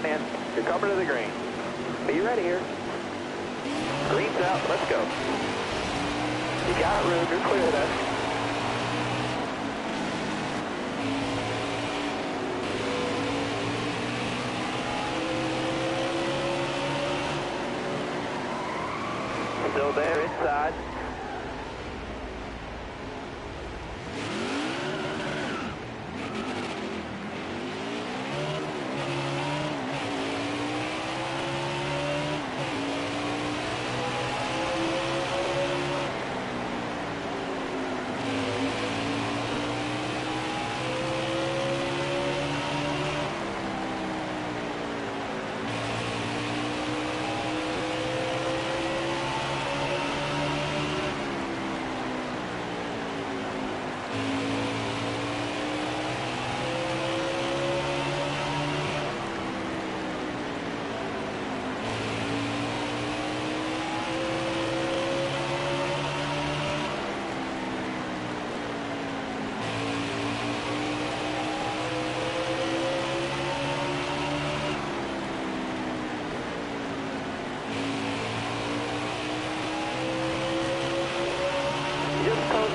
man. You're coming to the green. Be ready here. Green's out. Let's go. You got room. You're clear there. Still there inside.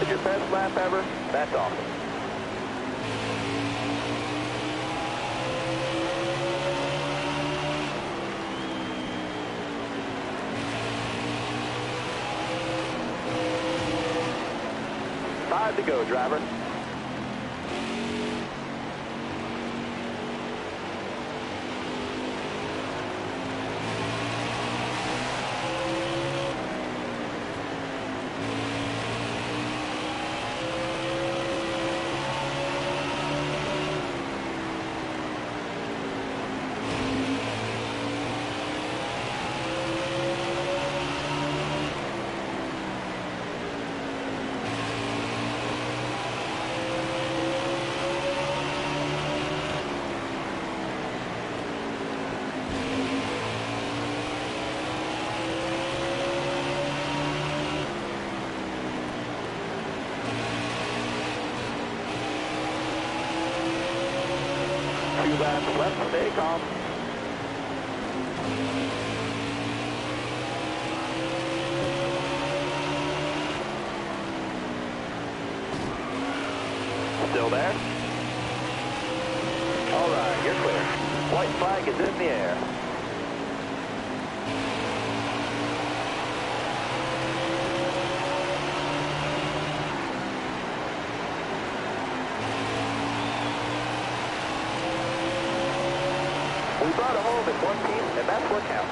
Your best lap ever? That's awesome. Five to go, driver. Two laps left, stay calm. Still there? All right, you're clear. White flag is in the air. We brought it home as one team, and that's what counts.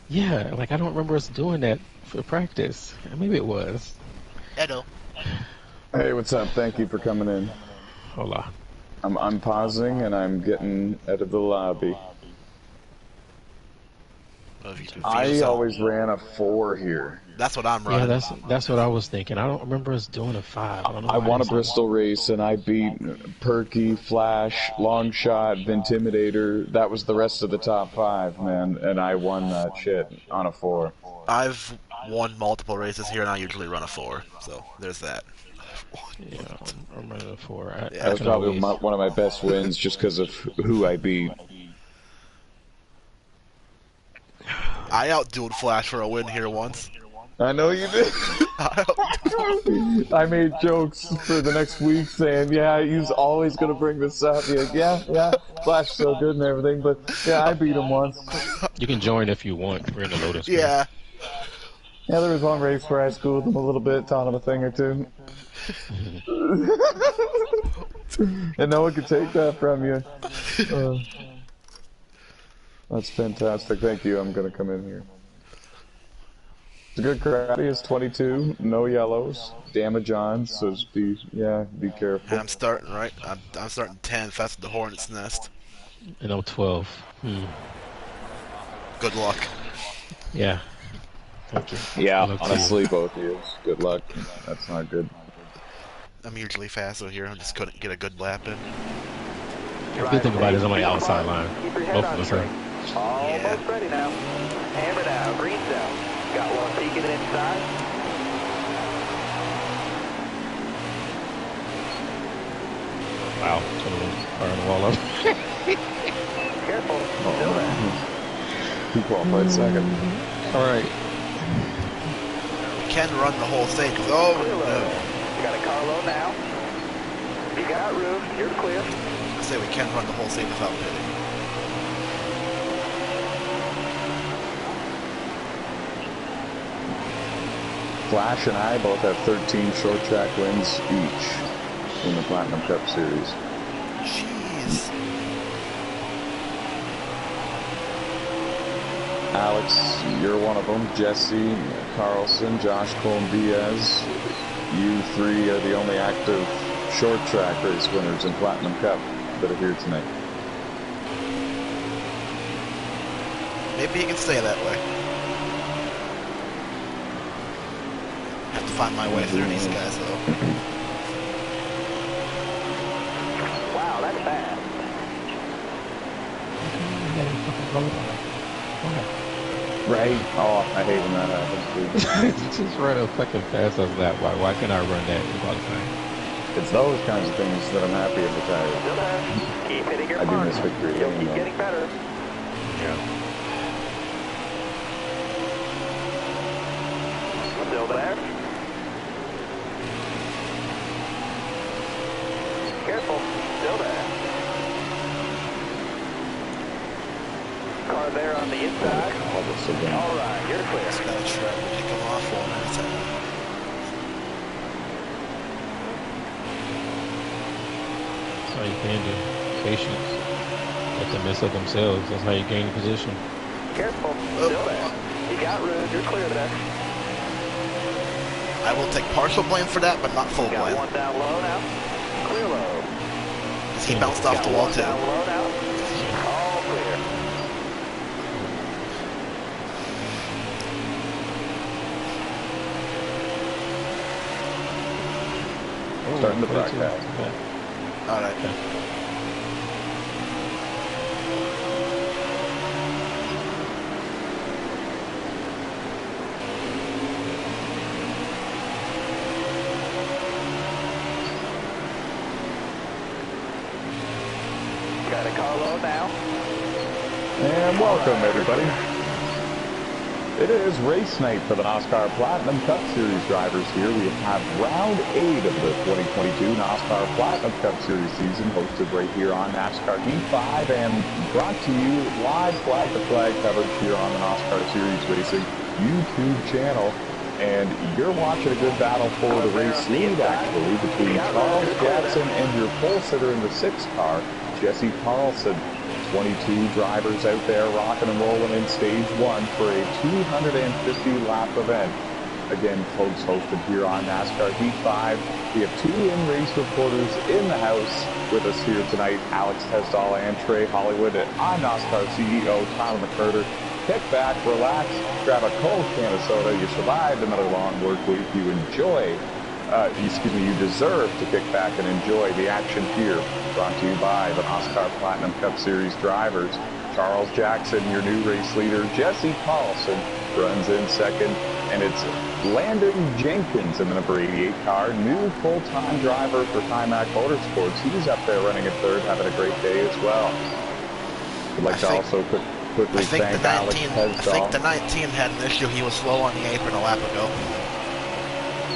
Yeah, like I don't remember us doing that for practice. Maybe it was. Edo. Hey, what's up? Thank you for coming in. Hola. I'm unpausing and I'm getting out of the lobby. Well, if you can feel I something. always ran a 4 here. That's what I'm Yeah, running. that's what I was thinking. I don't remember us doing a 5. I don't know I why I won a didn't say Bristol race and I beat Perky, Flash, Longshot, Vintimidator. That was the rest of the top 5, man. And I won that shit on a 4. I've won multiple races here, and I usually run a 4. So there's that. yeah, I'm running a 4. That I Yeah. was can probably always. one of my best wins just because of who I beat. I outdueled Flash for a win here once. I know you did. I made jokes for the next week saying, yeah, he's always going to bring this up. Like, yeah, Flash so good and everything, but yeah, I beat him once. You can join if you want. We're in the loading screen. Yeah. Yeah, there was one race where I schooled him a little bit, taught him a thing or two. And no one could take that from you. That's fantastic. Thank you. I'm going to come in here. It's a good crowd. He has 22, no yellows, damage on, so just be careful. And I'm starting right. I'm starting 10th. That's the Hornet's Nest. And 012. Good luck. Yeah. Thank you. Yeah, Good luck to honestly, both of you. Good luck. That's not good. I'm usually faster here. I just couldn't get a good lap in. you. The good thing about it is I'm on the outside line. Both of us are. Almost ready now. Hammer down, green zone. Got one peeking inside. Wow. Someone's firing the wall up. Careful. Oh, man. Who qualified second? All right. We can run the whole thing. Oh, Clear low. no. You got a car low now. You got room. You're clear. I say we can run the whole thing without pitting. Flash and I both have 13 short track wins each in the Platinum Cup Series. Jeez. Alex, you're one of them. Jesse, Carlson, Josh Colm-Diaz. You three are the only active short track race winners in Platinum Cup that are here tonight. Maybe he can stay that way. Have to find my way through these guys, though. Wow, that's fast. Right? Oh, I hate when that happens, Just run a fucking fast as that. Why can't I run that in qualifying? dude. It's those kinds of things that I'm happy I'm retired. Still there. Keep hitting your I do mark. miss victory You'll lane, keep though. getting better. Yeah. Still there. Careful. Still there. Car there on the inside. Oh, that's so dumb. All right, you're clear. Just gotta try to pick them off one at a time. That's all you can do. Patience. Let them mess up themselves. That's how you gain position. Careful. Still there. You got room. You're clear there. I will take partial blame for that, but not full Got blame. one down low now. Clear low. Because he bounced off Got the wall, one too. down low now. All clear. Starting to 22. broadcast. Yeah. Alright. Got a car low now. And welcome, everybody. It is race night for the NOSSCAR Platinum Cup Series drivers here. We have round 8 of the 2022 NOSSCAR Platinum Cup Series season, hosted right here on NASCAR Heat 5 and brought to you live flag-to-flag coverage here on the NOSSCAR Series Racing YouTube channel. And you're watching a good battle for the race lead, actually, between Charles Jackson and your pole sitter in the 6 car, Jesse Carlson. 22 drivers out there rocking and rolling in stage 1 for a 250-lap event. Again, folks, hosted here on NASCAR Heat 5. We have 2 in-race reporters in the house with us here tonight, Alex Tesdall and Trey Hollywood. I'm NASCAR CEO Tyler McCurder. Kick back, relax, grab a cold can of soda. You survived another long work week. You deserve to kick back and enjoy the action here. Brought to you by the NOSSCAR Platinum Cup Series drivers. Charles Jackson, your new race leader. Jesse Carlson runs in second. And it's Landon Jenkins in the number 88 car, new full-time driver for Timac Motorsports. He's up there running in third, having a great day as well. I'd like to also quickly thank Alex Tesdall. I think the 19 had an issue. He was slow on the apron a lap ago.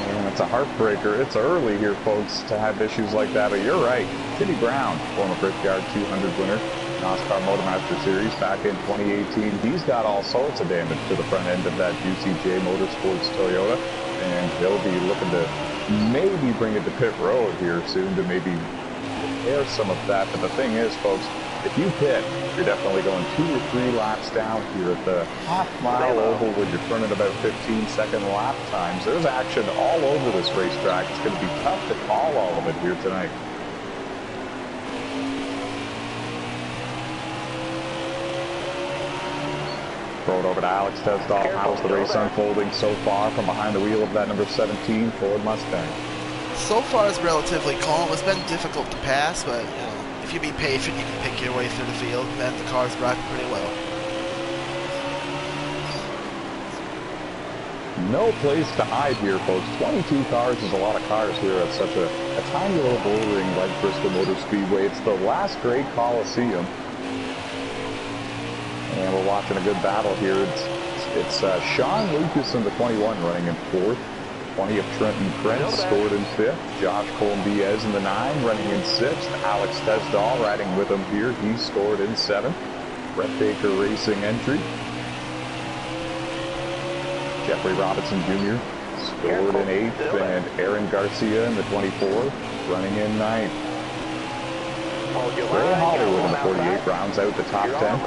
And it's a heartbreaker. It's early here, folks, to have issues like that. But you're right. Timmy Brown, former Brickyard 200 winner, NOSSCAR Motormaster Series back in 2018. He's got all sorts of damage to the front end of that UCJ Motorsports Toyota, and he'll be looking to maybe bring it to pit road here soon to maybe repair some of that. But the thing is, folks, if you pit, you're definitely going 2 or 3 laps down here at the half-mile oval when you're running about 15-second lap times. There's action all over this racetrack. It's going to be tough to call all of it here tonight. Throw it over to Alex Tesdall. How's the race unfolding so far from behind the wheel of that number 17 Ford Mustang? So far, it's relatively calm. It's been difficult to pass, but you know, if you be patient, you can pick your way through the field, and the car's driving pretty well. No place to hide here, folks. 22 cars is a lot of cars here at such a tiny little bullring like Bristol Motor Speedway. It's the last great Coliseum. And we're watching a good battle here. It's Sean Lucas in the 21 running in 4th. 20 of Trenton Krentz scored in 5th. Josh Colombiez in the 9 running in 6th. Alex Tesdall riding with him here. He scored in 7th. Brett Baker Racing entry. Jeffrey Robinson Jr. scored in 8th. And Aaron Garcia in the 24 running in 9th. Ray Hollywood in the 48 rounds out the top 10.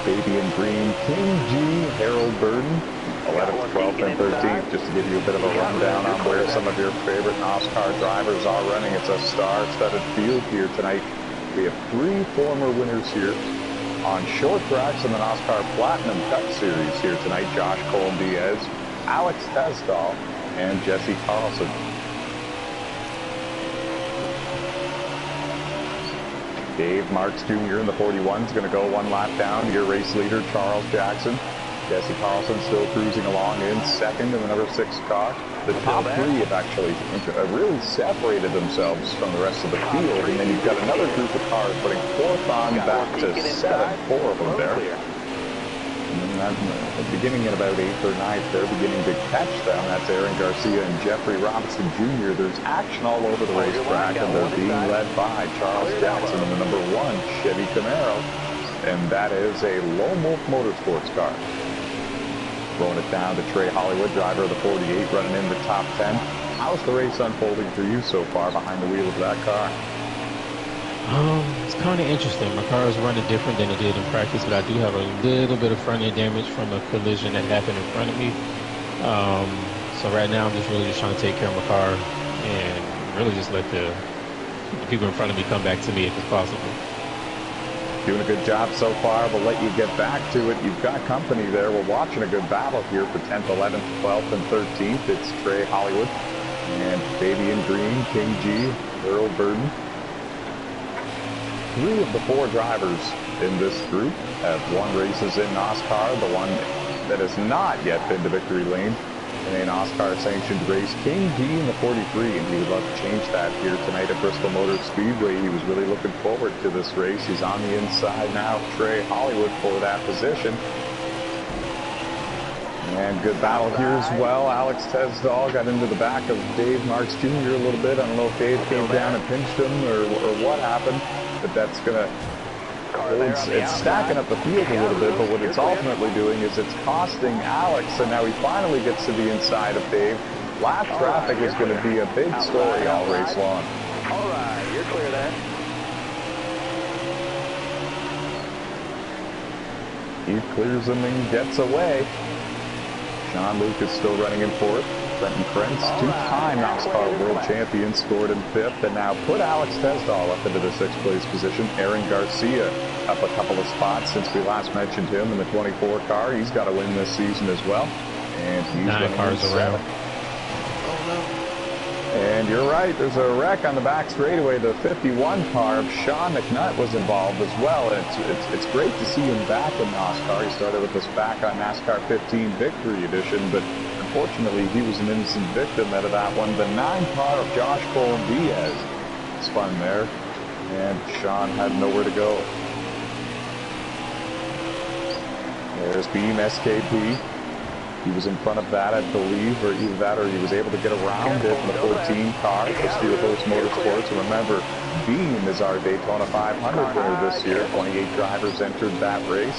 Baby in green, King G, Harold Burden, 11th, 12th, and 13th. Just to give you a bit of a rundown on where some of your favorite NOSSCAR drivers are running. It's a star-studded field here tonight. We have 3 former winners here on short tracks in the NOSSCAR Platinum Cup Series here tonight. Josh Colombiez, Alex Tesdall, and Jesse Carlson. Dave Marks Jr. in the 41 is going to go 1 lap down to your race leader, Charles Jackson. Jesse Carlson still cruising along in 2nd in the number 6 car. The top 3 have actually really separated themselves from the rest of the field. And then you've got another group of cars putting 4th on back to 7, 4 of them there. And then beginning in about 8th or 9th, they're beginning to catch them. That's Aaron Garcia and Jeffrey Robinson Jr. There's action all over the racetrack, and they're being led by Charles Jackson in the number 1 Chevy Camaro. And that is a Lone Wolf Motorsports car. Throwing it down to Trey Hollywood, driver of the 48, running in the top 10. How's the race unfolding for you so far behind the wheel of that car? It's kind of interesting. My car is running different than it did in practice, but I do have a little bit of front end damage from a collision that happened in front of me. So right now I'm just really trying to take care of my car and really just let the people in front of me come back to me if it's possible. Doing a good job so far. We'll let you get back to it. You've got company there. We're watching a good battle here for 10th, 11th, 12th, and 13th. It's Trey Hollywood and Baby in Green, King G, Earl Burden. 3 of the 4 drivers in this group have won races in NOSSCAR. The one that has not yet been to victory lane in a NOSSCAR sanctioned race, King G in the 43, and he would love to change that here tonight at Bristol Motor Speedway. He was really looking forward to this race. He's on the inside now, Trey Hollywood for that position. And good battle here as well. Alex Tesdall got into the back of Dave Marks Jr. a little bit. I don't know if Dave came down and pinched him or what happened, but that's going to it's stacking up the field a little bit, but what it's ultimately doing is it's costing Alex, and now he finally gets to the inside of Dave. Lap traffic is going to be a big story all race long. All right, you're clear there. He clears him and gets away. Sean Luke is still running in fourth. Brenton Krentz, two-time NOSSCAR World Champion, scored in fifth, and now put Alex Tesdahl up into the sixth place position. Aaron Garcia up a couple of spots since we last mentioned him in the 24 car. He's got to win this season as well. And he's 9 cars around. And you're right, there's a wreck on the back straightaway. The 51 car of Sean McNutt was involved as well. And it's great to see him back in NOSSCAR. He started with us back on NASCAR 15 Victory Edition, but unfortunately he was an innocent victim out of that one. The 9 car of Josh Cole Diaz spun there, and Sean had nowhere to go. There's Beam SKP. He was in front of that, I believe, or either that or he was able to get around it in the 14 car for Steel Coast Motorsports. And remember, Beam is our Daytona 500 winner this year. 28 drivers entered that race.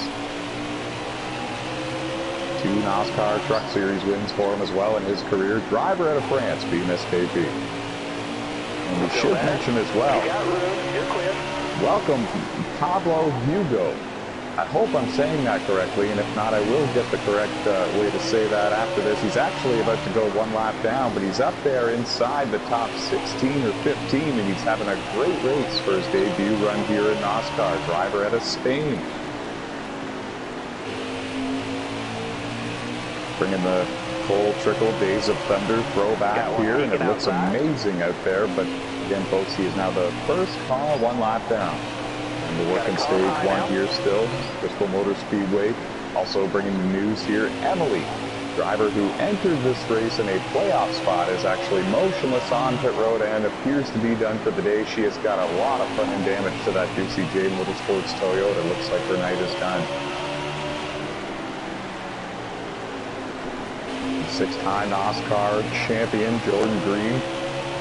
2 NOSSCAR Truck Series wins for him as well in his career. Driver out of France, Beam SKP. And we should mention as well, welcome Pablo Hugo. I hope I'm saying that correctly, and if not, I will get the correct way to say that after this. He's actually about to go 1 lap down, but he's up there inside the top 16 or 15, and he's having a great race for his debut run here in NOSSCAR. Driver out of Spain. Bringing the Cole Trickle Days of Thunder throwback here, and it looks amazing out there, but again, folks, he is now the first car 1 lap down. And we're working stage 1 here still, Bristol Motor Speedway. Also bringing the news here, Emily, driver who entered this race in a playoff spot, is actually motionless on pit road and appears to be done for the day. She has got a lot of front end damage to that UCJ Motorsports Toyota. It looks like her night is done. 6-time NOSSCAR champion, Jordan Green.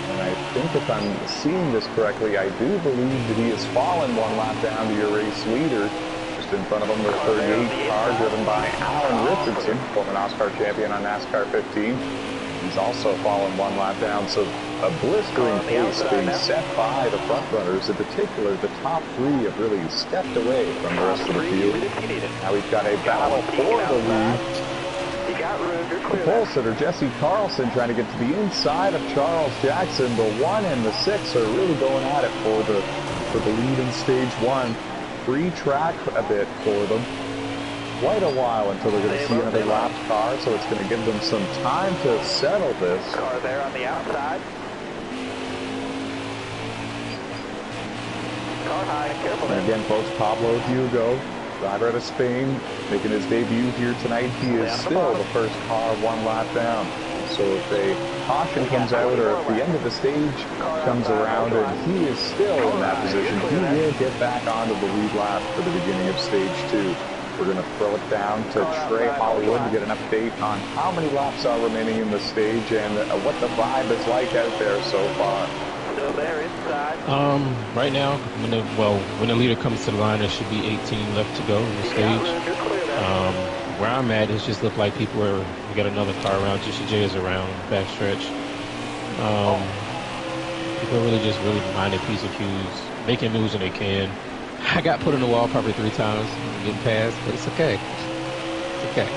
And I think if I'm seeing this correctly, I do believe that he has fallen 1 lap down to your race leader. Just in front of him, the 38 car driven by Alan Richardson, former NOSSCAR champion on NASCAR 15. He's also fallen 1 lap down, so a blistering pace being set by the front runners. In particular, the top 3 have really stepped away from the rest of the field. Now we've got a battle for the lead. The pole sitter, Jesse Carlson, trying to get to the inside of Charles Jackson. The 1 and the 6 are really going at it for the lead in stage 1. Free track a bit for them. Quite a while until they're going to see another lapped car, so it's going to give them some time to settle this. Car there on the outside. Car high, careful there. And again, folks, Pablo Hugo, driver out of Spain, making his debut here tonight. He is still the first car 1 lap down. So if a caution comes out or if the end of the stage comes around and he is still in that position, he will get back onto the lead lap for the beginning of stage 2. We're going to throw it down to Trey Hollywood to get an update on how many laps are remaining in the stage and what the vibe is like out there so far. Still there inside. Right now, when the leader comes to the line, there should be 18 left to go in the stage. Where I'm at, it just looked like people are. We got another car around. GCJ is around backstretch. People are really minding piece of cues, making moves when they can. I got put in the wall probably 3 times, getting past, but it's okay. It's okay.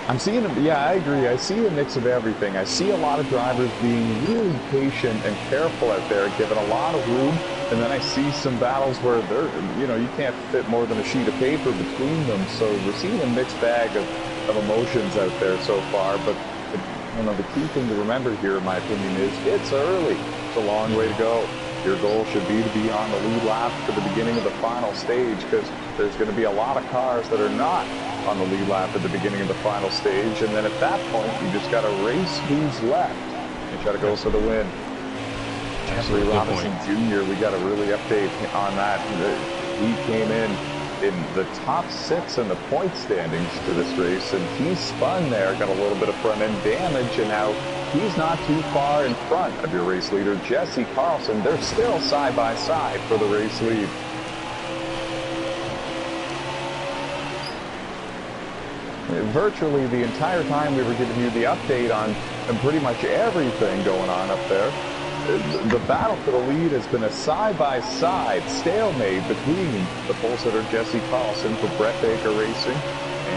I'm seeing, yeah, I agree. I see a mix of everything. I see a lot of drivers being really patient and careful out there, giving a lot of room. And then I see some battles where they're, you can't fit more than a sheet of paper between them. So we're seeing a mixed bag of emotions out there so far. But, the key thing to remember here, in my opinion, is it's early. It's a long way to go. Your goal should be to be on the lead lap for the beginning of the final stage, because there's going to be a lot of cars that are not on the lead lap at the beginning of the final stage. And then at that point, you just got to race who's left and try to go for the win. Jeffrey Robinson Jr., we got to really update on that. He came in the top 6 in the point standings for this race, and he spun there, got a little bit of front end damage, and now he's not too far in front of your race leader, Jesse Carlson. They're still side by side for the race lead. virtually the entire time we were giving you the update on pretty much everything going on up there. The battle for the lead has been a side-by-side stalemate between the pole sitter Jesse Carlson for Brett Baker Racing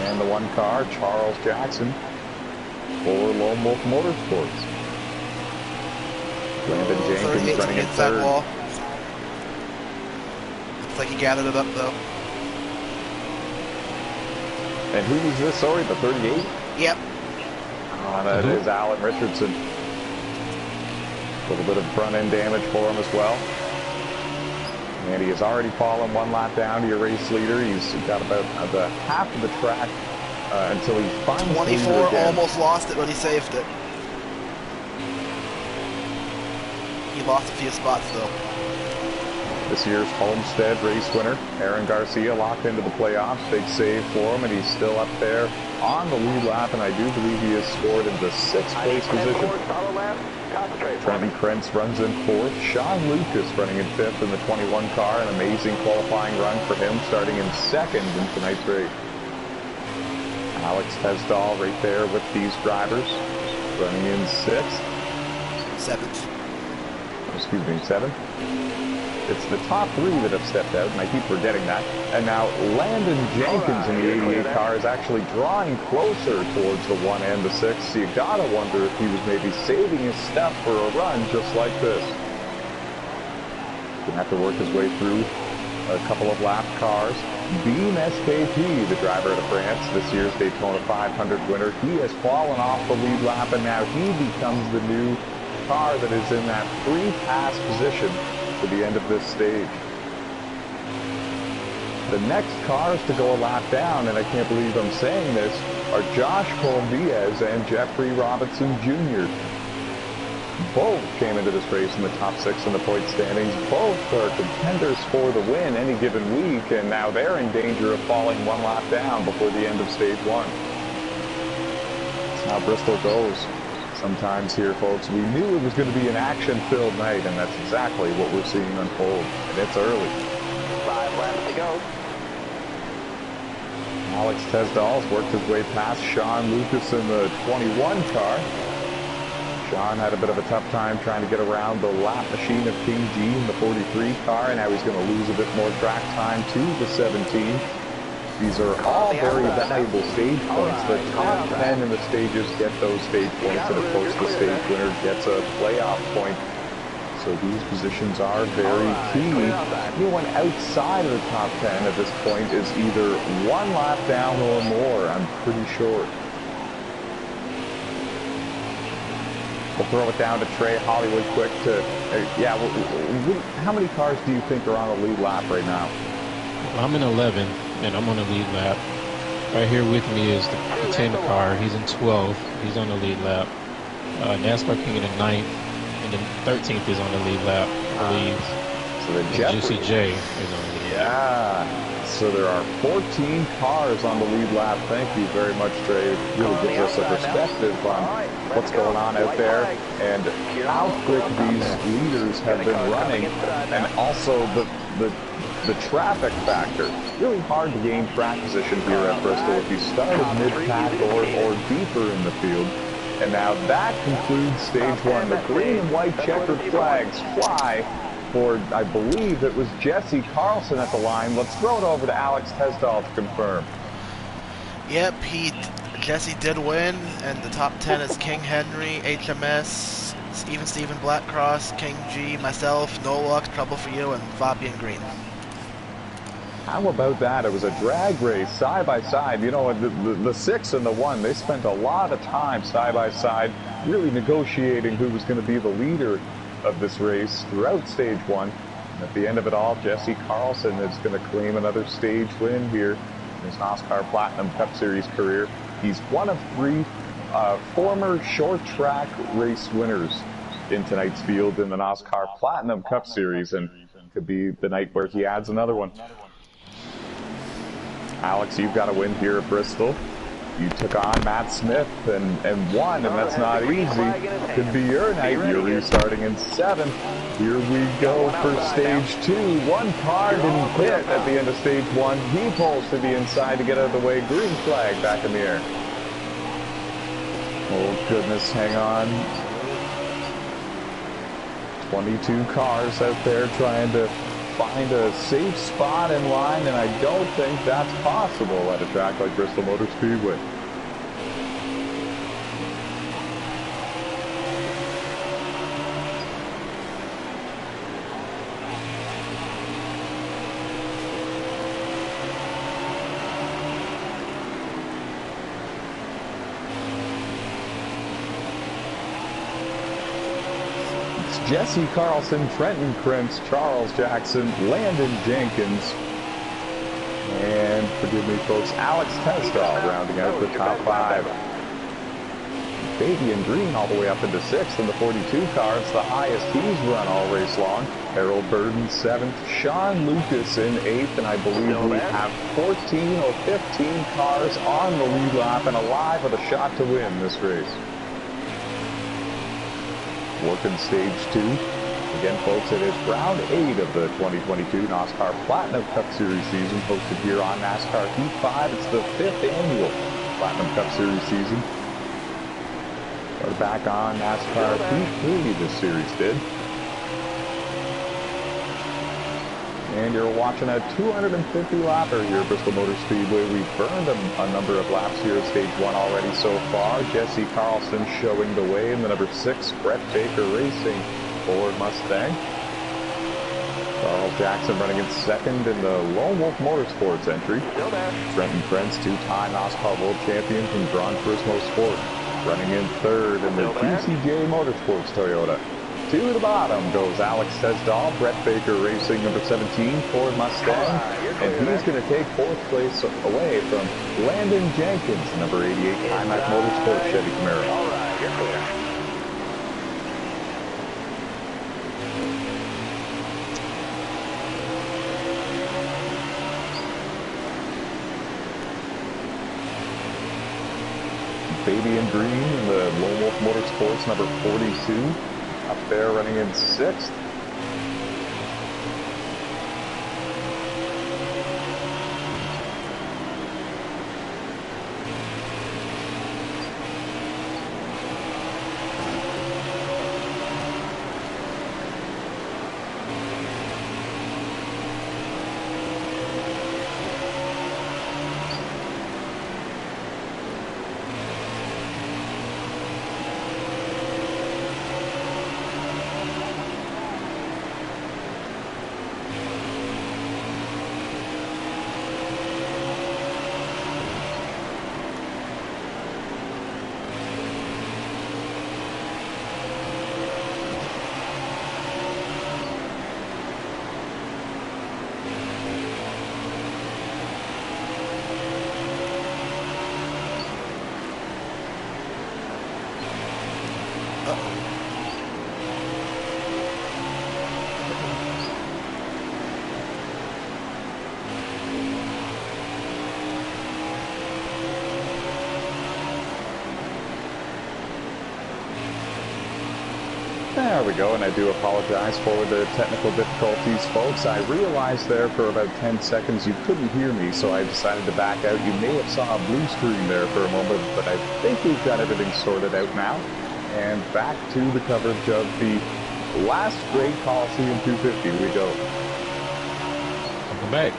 and the one car, Charles Jackson, for Lone Wolf Motorsports. Landon Jenkins running in third. Wall. Looks like he gathered it up though. And who was this? Sorry, the 38? Yep. That is Alan Richardson. A little bit of front end damage for him as well. And he has already fallen one lap down to your race leader. He's got about the half of the track until he finds 24, almost lost it, but he saved it. He lost a few spots though. This year's Homestead race winner, Aaron Garcia, locked into the playoffs. Big save for him, and he's still up there on the lead lap, and I do believe he has scored in the 6th place position. Trenton Krentz runs in 4th. Sean Lucas running in 5th in the 21 car. An amazing qualifying run for him, starting in 2nd in tonight's race. Alex Tesdahl right there with these drivers, running in 6th. 7th. Excuse me, 7th. It's the top 3 that have stepped out, and I keep forgetting that. And now Landon Jenkins in the 88 car is actually drawing closer towards the 1 and the 6. So you gotta wonder if he was maybe saving his step for a run just like this. Gonna have to work his way through a couple of lap cars. Beam SKP, the driver out of France, this year's Daytona 500 winner, he has fallen off the lead lap, and now he becomes the new car that is in that free pass position to the end of this stage. The next cars to go a lap down, and I can't believe I'm saying this, are Josh Colombias and Jeffrey Robinson Jr. Both came into this race in the top 6 in the point standings. Both are contenders for the win any given week, and now they're in danger of falling one lap down before the end of stage 1. That's how Bristol goes. Sometimes here, folks, we knew it was going to be an action-filled night, and that's exactly what we're seeing unfold. And it's early. 5 laps to go. Alex Tesdahl's worked his way past Sean Lucas in the 21 car. Sean had a bit of a tough time trying to get around the lap machine of King G in the 43 car, and now he's going to lose a bit more track time to the 17. These are all very valuable stage points. The top 10 in the stages get those stage points, and of course the stage winner gets a playoff point. So these positions are very key. Anyone outside of the top 10 at this point is either one lap down or more, I'm pretty sure. We'll throw it down to Trey Hollywood quick to, how many cars do you think are on the lead lap right now? I'm in 11, and I'm on the lead lap. Right here with me is the 10 car. He's in 12th. He's on the lead lap. NASCAR King in the 9th, and then 13th is on the lead lap, I believe. So the Jesse J is on the lead lap. Yeah. So there are 14 cars on the lead lap. Thank you very much, Trey. It really gives us a perspective on what's going on out there and how quick these leaders have been running, and also the traffic factor. Really hard to gain track position here at Bristol if you started mid-pack or deeper in the field. And now that concludes stage 1. The green and white checkered flags fly for, I believe it was Jesse Carlson at the line. Let's throw it over to Alex Tesdahl to confirm. Yep, Jesse did win, and the top 10 is King Henry, HMS, Steven Blackcross, King G, myself, No Luck, Trouble for You, and Fabian Green. How about that? It was a drag race, side by side. You know, the 6 and the 1, they spent a lot of time side by side, really negotiating who was going to be the leader of this race throughout stage 1. And at the end of it all, Jesse Carlson is going to claim another stage win here in his NOSSCAR Platinum Cup Series career. He's one of 3 former short track race winners in tonight's field in the NOSSCAR Platinum Cup Series, and could be the night where he adds another one. Alex, you've got a win here at Bristol. You took on Matt Smith and won, and that's not easy. Could be your night. You're restarting in 7th. Here we go for stage 2. One car didn't pit at the end of stage 1. He pulls to the inside to get out of the way. Green flag back in the air. Oh goodness, hang on. 22 cars out there trying to find a safe spot in line, and I don't think that's possible at a track like Bristol Motor Speedway. Jesse Carlson, Trenton Krentz, Charles Jackson, Landon Jenkins, and forgive me folks, Alex Testall rounding out the top 5. Baby in green all the way up into 6th in the 42 car. It's the highest he's run all race long. Harold Burden 7th, Sean Lucas in 8th, and I believe we have 14 or 15 cars on the lead lap and alive with a shot to win this race. Working stage 2. Again, folks, it is round 8 of the 2022 NOSSCAR Platinum Cup Series season, hosted here on NASCAR Heat 5. It's the 5th annual Platinum Cup Series season. We're back on NASCAR Heat 3, this series did. And you're watching a 250 lapper here at Bristol Motor Speedway. We've burned a number of laps here at stage 1 already so far. Jesse Carlson showing the way in the number 6 Brett Baker Racing Ford Mustang. Charles Jackson running in 2nd in the Lone Wolf Motorsports entry. Trenton Krentz, 2-time NOSSCAR World Champion from Gran Turismo Sport, running in 3rd in the PCJ Motorsports Toyota. To the bottom goes Alex Testall, Brett Baker Racing number 17 Ford Mustang, and he's going to take 4th place away from Landon Jenkins, number 88 Timac Motorsports Chevy Camaro. All right, you're clear. Baby in green in the Lone Wolf Motorsports number 42. Up there running in 6th. There we go, and I do apologize for the technical difficulties, folks. I realized there for about 10 seconds you couldn't hear me, so I decided to back out. You may have saw a blue screen there for a moment, but I think we've got everything sorted out now. And back to the coverage of the last Great Coliseum 250 we go. Welcome back.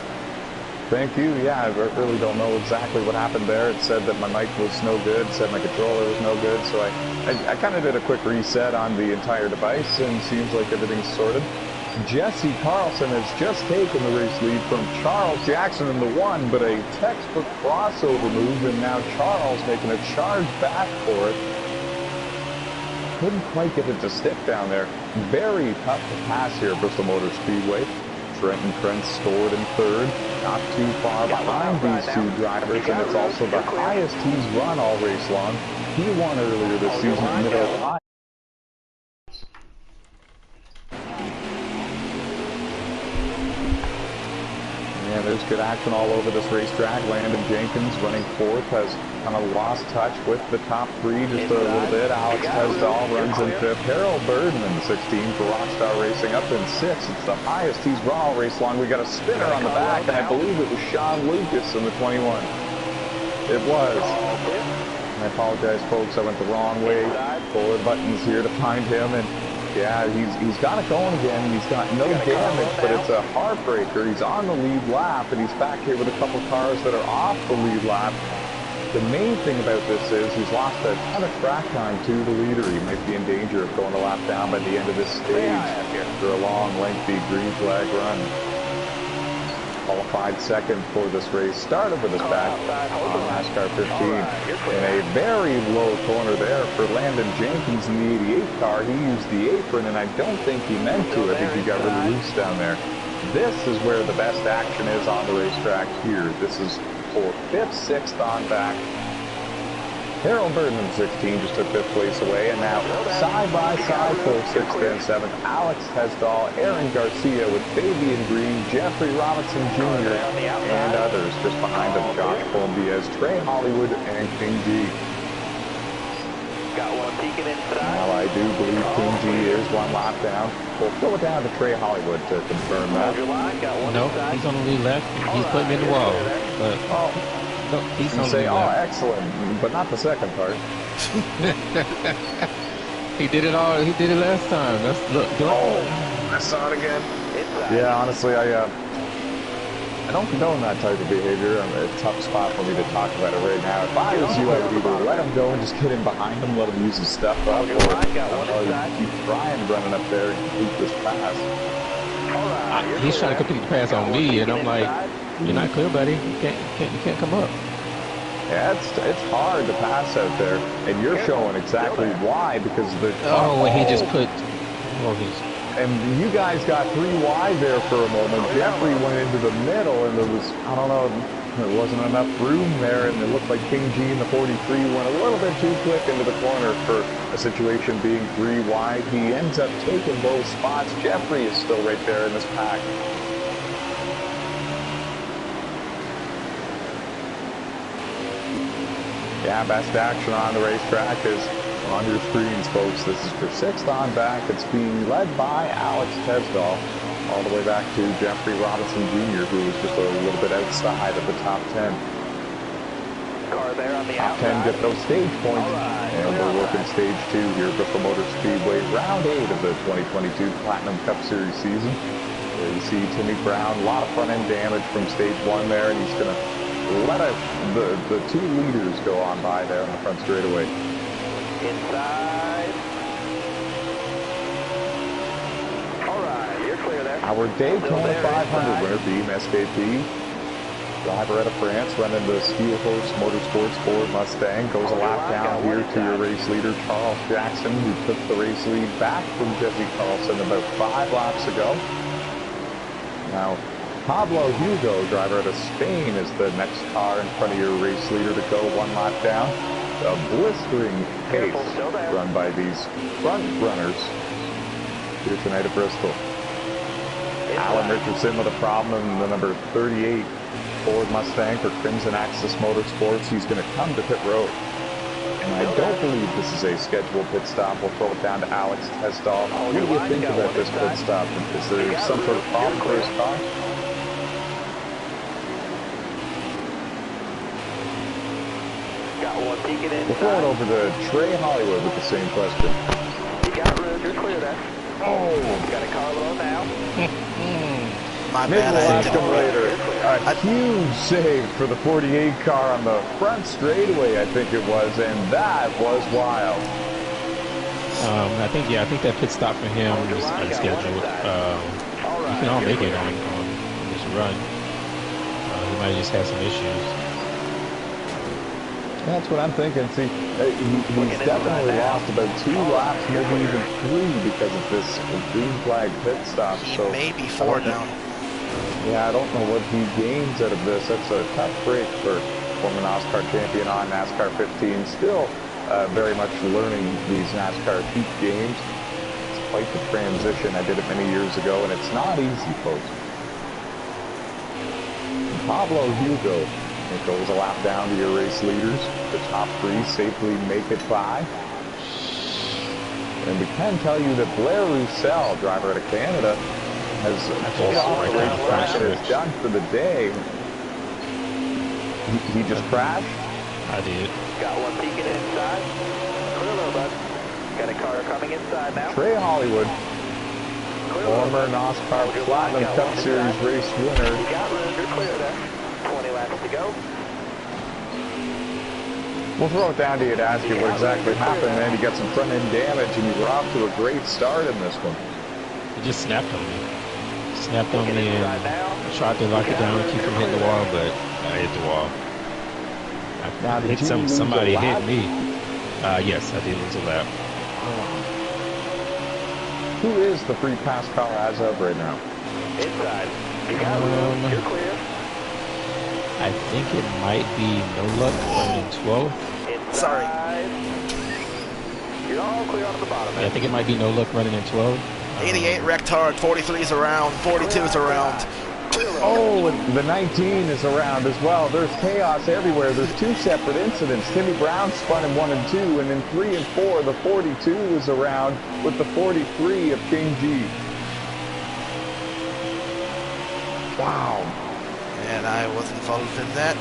Thank you. Yeah, I really don't know exactly what happened there. It said that my mic was no good, it said my controller was no good, so I kind of did a quick reset on the entire device, and seems like everything's sorted. Jesse Carlson has just taken the race lead from Charles Jackson in the 1, but a textbook crossover move, and now Charles making a charge back for it. Couldn't quite get it to stick down there. Very tough to pass here at Bristol Motor Speedway. Trenton Krentz scored in 3rd, not too far behind these 2 drivers, and it's also the highest he's run all race long. He won earlier this season in Mid-Ohio. And And there's good action all over this racetrack. Landon Jenkins running fourth has kind of lost touch with the top three just a little bit. Alex Tesdall runs in fifth. Harold Birdman, 16 for Rockstar Racing, up in sixth. It's the highest he's run all race long. We got a spinner on the back, and I believe it was Sean Lucas in the 21. It was. I apologize, folks. I went the wrong way. Forward buttons here to find him, and yeah, he's got it going again. He's got no damage, but it's a heartbreaker. He's on the lead lap, and he's back here with a couple cars that are off the lead lap. The main thing about this is he's lost a ton of track time to the leader. He might be in danger of going a lap down by the end of this stage after a long, lengthy green flag run. Qualified second for this race, started with his back on NASCAR 15 in a very low corner there for Landon Jenkins in the 88 car. He used the apron, and I don't think he meant to. I think he got really loose down there. This is where the best action is on the racetrack here. This is for fifth, sixth on back. Harold Birdman, 16, just took fifth place away, and now side by side for sixth and seventh. Alex Tesdall, Aaron Garcia with Fabian Green, Jeffrey Robinson Jr., and others just behind them. Josh Colombiez, Trey Hollywood, and King G. Got one peeking inside. Now I do believe King G is one lap down. We'll throw it down to Trey Hollywood to confirm that. No, he's on the lead left. He's putting me in the wall. But no, he's on the lead left. Excellent, but not the second part. He did it all. He did it last time. Look. I saw it again. Yeah, honestly, I don't condone that type of behavior. It's a tough spot for me to talk about it right now. If I was you, I would either let him go and just get in behind him, let him use his stuff up, or keep trying running up there and complete this pass. He's trying to complete the pass on me, and I'm like, you're not clear, buddy. You can't come up. Yeah, it's hard to pass out there, and you're showing exactly why, because the he just put. And you guys got three wide there for a moment. Jeffrey went into the middle, and there was, I don't know, there wasn't enough room there, and it looked like King G in the 43 went a little bit too quick into the corner for a situation being three wide. He ends up taking both spots. Jeffrey is still right there in this pack. Yeah, best action on the racetrack is on your screens, folks. This is for sixth on back. It's being led by Alex Tesdall all the way back to Jeffrey Robinson Jr., who was just a little bit outside of the top 10. Car there on the top outside. 10 get those stage points, and we're working stage 2 here at Bristol Motor Speedway, round 8 of the 2022 Platinum Cup Series season. There you see Timmy Brown, a lot of front-end damage from stage 1 there, and he's going to let the two leaders go on by there on the front straightaway. Inside. All right, you're clear there. Our Daytona 500 winner, Beam SKP, driver out of France, running the Steel Horse Motorsports Ford Mustang, goes a lap down here to your race leader, Charles Jackson, who took the race lead back from Jesse Carlson about 5 laps ago. Now, Pablo Hugo, driver out of Spain, is the next car in front of your race leader to go 1 lap down. A blistering pace run by these front runners here tonight at Bristol. Alan Richardson with a problem in the number 38 Ford Mustang for Crimson Axis Motorsports. He's going to come to pit road. And I don't believe this is a scheduled pit stop. We'll throw it down to Alex Tesdall. What do you think about this pit stop? Is there some sort of problem for his car? We'll throw it over to Trey Hollywood with the same question. You got room, you're clear there. Oh! Got a car low now. My bad, I didn't later. A huge save for the 48 car on the front straightaway, I think it was, and that was wild. I think that pit stop for him is unscheduled. You can all make it on this run. He might just have some issues. That's what I'm thinking. See, he's definitely lost about 2 laps, maybe even 3 because of this green flag pit stop. He so may be 4 down. Yeah, I don't know what he gains out of this. That's a tough break for former NOSSCAR champion on NASCAR 15. Still very much learning these NASCAR Heat games. It's quite the transition. I did it many years ago, and it's not easy, folks. Pablo Hugo. It goes a lap down to your race leaders. The top three safely make it by. And we can tell you that Blair Roussel, driver out of Canada, has pulled off the racetrack and is done for the day. He just crashed? I did. Got one peeking inside. Clear low, bud. Got a car coming inside now. Trey Hollywood, former NOSSCAR Platinum Cup Series race winner. You got room, you're clear there. 20 laps to go. We'll throw it down to you to ask you what exactly happened, man. You got some front end damage and you were off to a great start in this one. It just snapped on me. Snapped on me and I tried to lock it down and keep from hitting the wall, but I hit the wall. Now, did you lose somebody a lap? hit me. Yes, I did lose a lap. Who is the free pass car as of right now? Inside. You got room, you're clear. I think it might be No Luck running 12. Inside. Sorry. You're all clear on the bottom. Yeah, I think it might be No Luck running in 12. 88 wrecked hard, 43's around, 42's around. Oh, and the 19 is around as well. There's chaos everywhere. There's two separate incidents. Timmy Brown spun in 1 and 2, and in 3 and 4, the 42 is around with the 43 of King G. Wow. And I wasn't involved in that.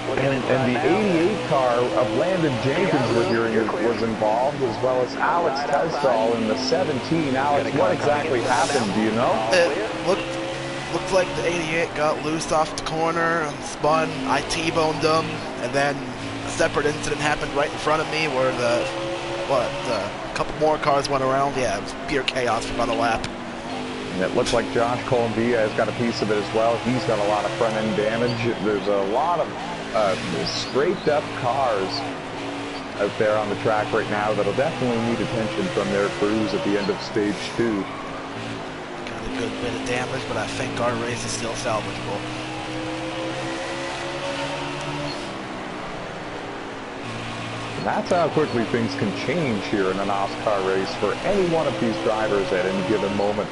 And the 88 car of Landon Jenkins we're hearing was involved, as well as Alex Tesdall in the 17. Alex, what exactly happened? Do you know? It looked like the 88 got loose off the corner and spun. I T-boned them, and then a separate incident happened right in front of me where a couple more cars went around. Yeah, it was pure chaos for about a lap. And it looks like Josh Columbia has got a piece of it as well. He's got a lot of front end damage. There's a lot of scraped up cars out there on the track right now that'll definitely need attention from their crews at the end of stage 2. Got a good bit of damage, but I think our race is still salvageable. And that's how quickly things can change here in a NOSSCAR race for any one of these drivers at any given moment.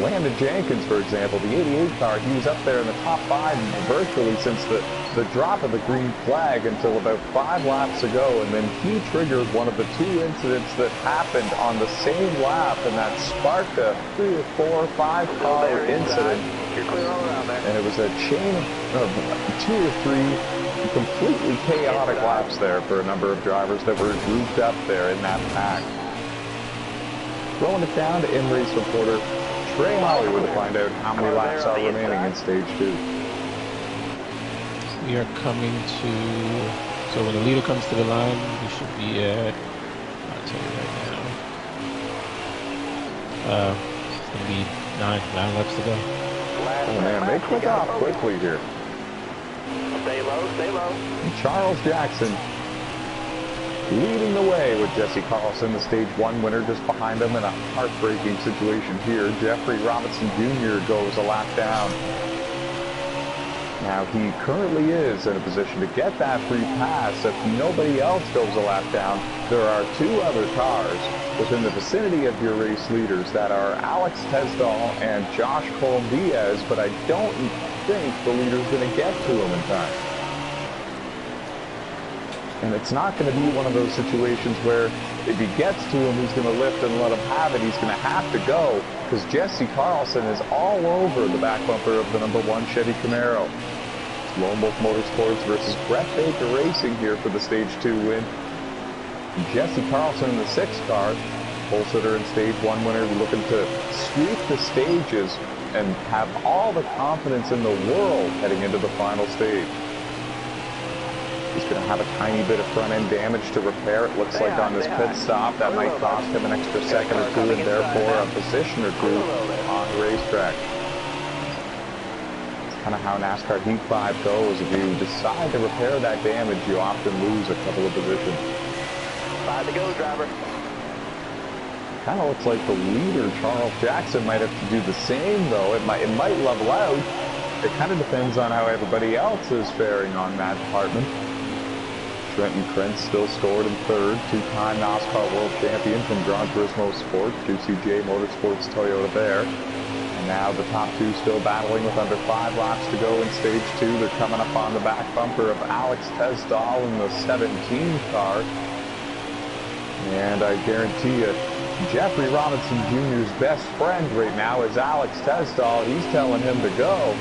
Landon Jenkins, for example, the 88 car, he was up there in the top 5 virtually since the drop of the green flag until about 5 laps ago, and then he triggered one of the 2 incidents that happened on the same lap, and that sparked a 3 or 4 or 5 car incident. You're clear all around there. And it was a chain of 2 or 3 completely chaotic laps there for a number of drivers that were grouped up there in that pack. Throwing it down to in-race reporter Trey Hollywood to find out how many laps are remaining in stage 2. We are coming to, so when the leader comes to the line, we should be at, I'll tell you right now, it's going to be nine laps to go. Oh man, they click off quickly here. Stay low, stay low. And Charles Jackson leading the way with Jesse Carlson, the stage 1 winner, just behind him in a heartbreaking situation here. Jeffrey Robinson Jr. goes a lap down. Now he currently is in a position to get that free pass. If nobody else goes a lap down, there are 2 other cars within the vicinity of your race leaders that are Alex Tesdall and Josh Colombiez, but I don't think the leader's going to get to him in time. And it's not going to be one of those situations where if he gets to him, he's going to lift and let him have it. He's going to have to go because Jesse Carlson is all over the back bumper of the number 1 Chevy Camaro. It's Lone Wolf Motorsports versus Brett Baker Racing here for the stage 2 win. And Jesse Carlson in the 6 car, pole sitter and stage 1 winner, looking to sweep the stages and have all the confidence in the world heading into the final stage. He's going to have a tiny bit of front-end damage to repair. It looks like on this pit stop that might cost him an extra second or 2 and therefore a position or 2 on the racetrack. It's kind of how NASCAR Heat 5 goes. If you decide to repair that damage, you often lose a couple of positions. 5 to go, driver. Kind of looks like the leader, Charles Jackson, might have to do the same, though. It might level out. It kind of depends on how everybody else is faring on that department. Trenton Krentz still scored in 3rd, 2-time NOSSCAR World Champion from Gran Turismo Sports, 2CJ Motorsports Toyota there. Now the top two still battling with under 5 laps to go in stage 2. They're coming up on the back bumper of Alex Tesdall in the 17 car. And I guarantee you, Jeffrey Robinson Jr.'s best friend right now is Alex Tesdall. He's telling him to go.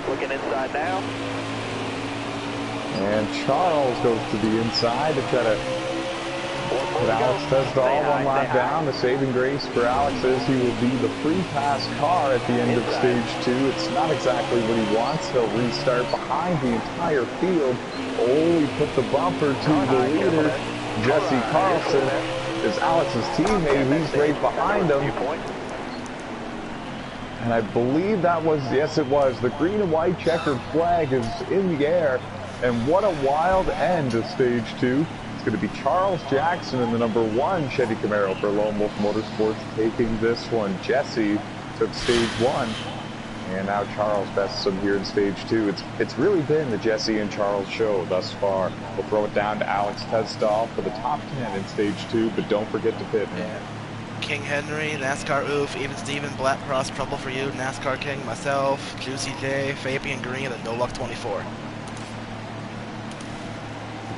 Looking inside now. And Charles goes to the inside to try to put Alex Tesdall one lap down. The saving grace for Alex is he will be the free pass car at the end of stage 2. It's not exactly what he wants. He'll restart behind the entire field. Oh, he put the bumper to the leader. Jesse Carlson is Alex's teammate. He's right behind him. And I believe that was, yes it was, the green and white checkered flag is in the air. And what a wild end to stage 2. It's going to be Charles Jackson in the number 1 Chevy Camaro for Lone Wolf Motorsports taking this one. Jesse took stage 1. And now Charles bests him here in stage 2. It's really been the Jesse and Charles show thus far. We'll throw it down to Alex Tesdall for the top 10 in stage 2, but don't forget to pit. Yeah. King Henry, NASCAR Oof, Even Steven, Black Cross, Trouble for You, NASCAR King, myself, Juicy J, Fabian Green, and No Luck 24.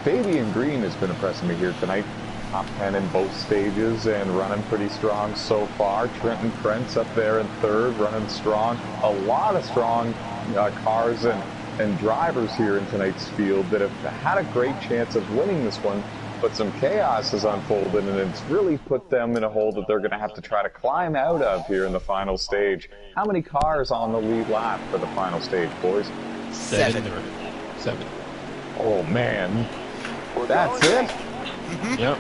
Fabian Green has been impressing me here tonight. Top 10 in both stages and running pretty strong so far. Trenton Krentz up there in 3rd, running strong. A lot of strong cars and drivers here in tonight's field that have had a great chance of winning this one, but some chaos has unfolded and it's really put them in a hole that they're going to have to try to climb out of here in the final stage. How many cars on the lead lap for the final stage, boys? 7. Oh man, that's it? Yep.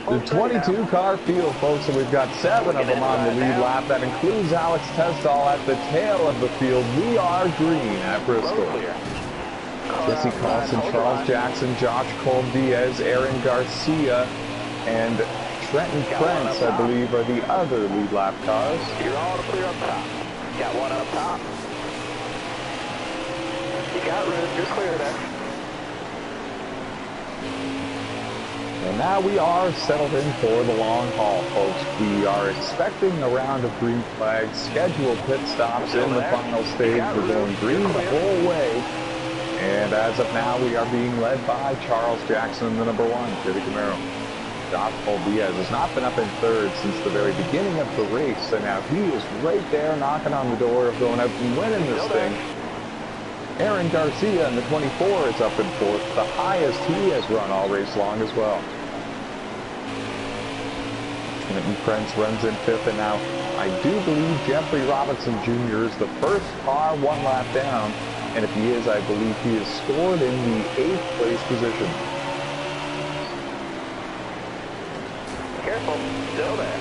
The 22 car field, folks, and we've got 7 of them on the lead lap. That includes Alex Tesdall at the tail of the field. We are green at Bristol. Jesse Carlson, Charles Jackson, Josh Colm-Diaz, Aaron Garcia, and Trenton Krentz, I believe, are the other lead lap cars. You're all clear up top. Got one up top. You got room. You're clear there. And now we are settled in for the long haul, folks. We are expecting a round of green flags, scheduled pit stops in the final stage. We're going green the whole way. And as of now, we are being led by Charles Jackson, the number 1 Chevy Camaro. Josh Colm-Diaz has not been up in 3rd since the very beginning of the race, and now he is right there knocking on the door of going out and winning this thing. Aaron Garcia in the 24 is up in 4th, the highest he has run all race long as well. Trenton Krentz runs in 5th, and now I do believe Jeffrey Robinson Jr. is the first car 1 lap down, and if he is, I believe he is scored in the 8th place position. Careful, still there.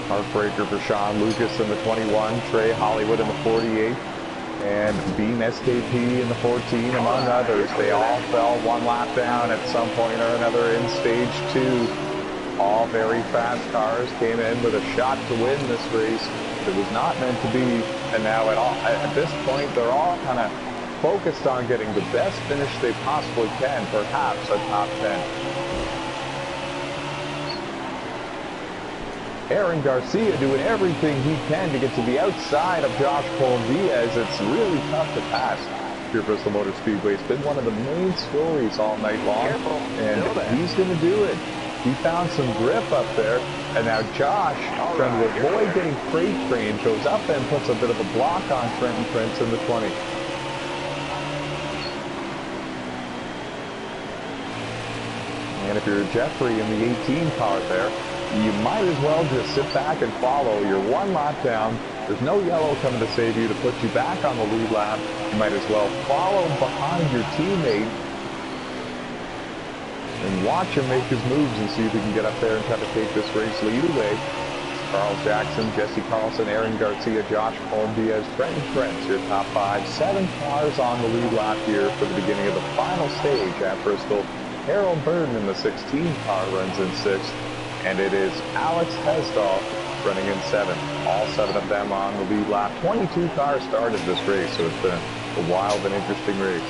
Heartbreaker for Sean Lucas in the 21, Trey Hollywood in the 48, and Beam SKP in the 14, among others. They all fell 1 lap down at some point or another in stage 2. All very fast cars came in with a shot to win this race. It was not meant to be, and now at this point, they're all kind of focused on getting the best finish they possibly can, perhaps a top 10. Aaron Garcia doing everything he can to get to the outside of Josh Colm-Diaz. It's really tough to pass here at Bristol Motor Speedway. It's been one of the main stories all night long, and he's going to do it. He found some grip up there, and now Josh, trying to avoid getting freight trained, goes up and puts a bit of a block on Trenton Krentz in the 20. And if you're Jeffrey in the 18 car there, you might as well just sit back and follow. You're 1 lap down. There's no yellow coming to save you to put you back on the lead lap. You might as well follow behind your teammate and watch him make his moves and see if he can get up there and try to take this race lead away. Charles Jackson, Jesse Carlson, Aaron Garcia, Josh Colm-Diaz, Trenton Krentz, your top 5. 7 cars on the lead lap here for the beginning of the final stage at Bristol. Harold Burton in the 16 car runs in 6th. And it is Alex Tesdall running in 7th. All 7 of them on the lead lap. 22 cars started this race, so it's been a wild and interesting race.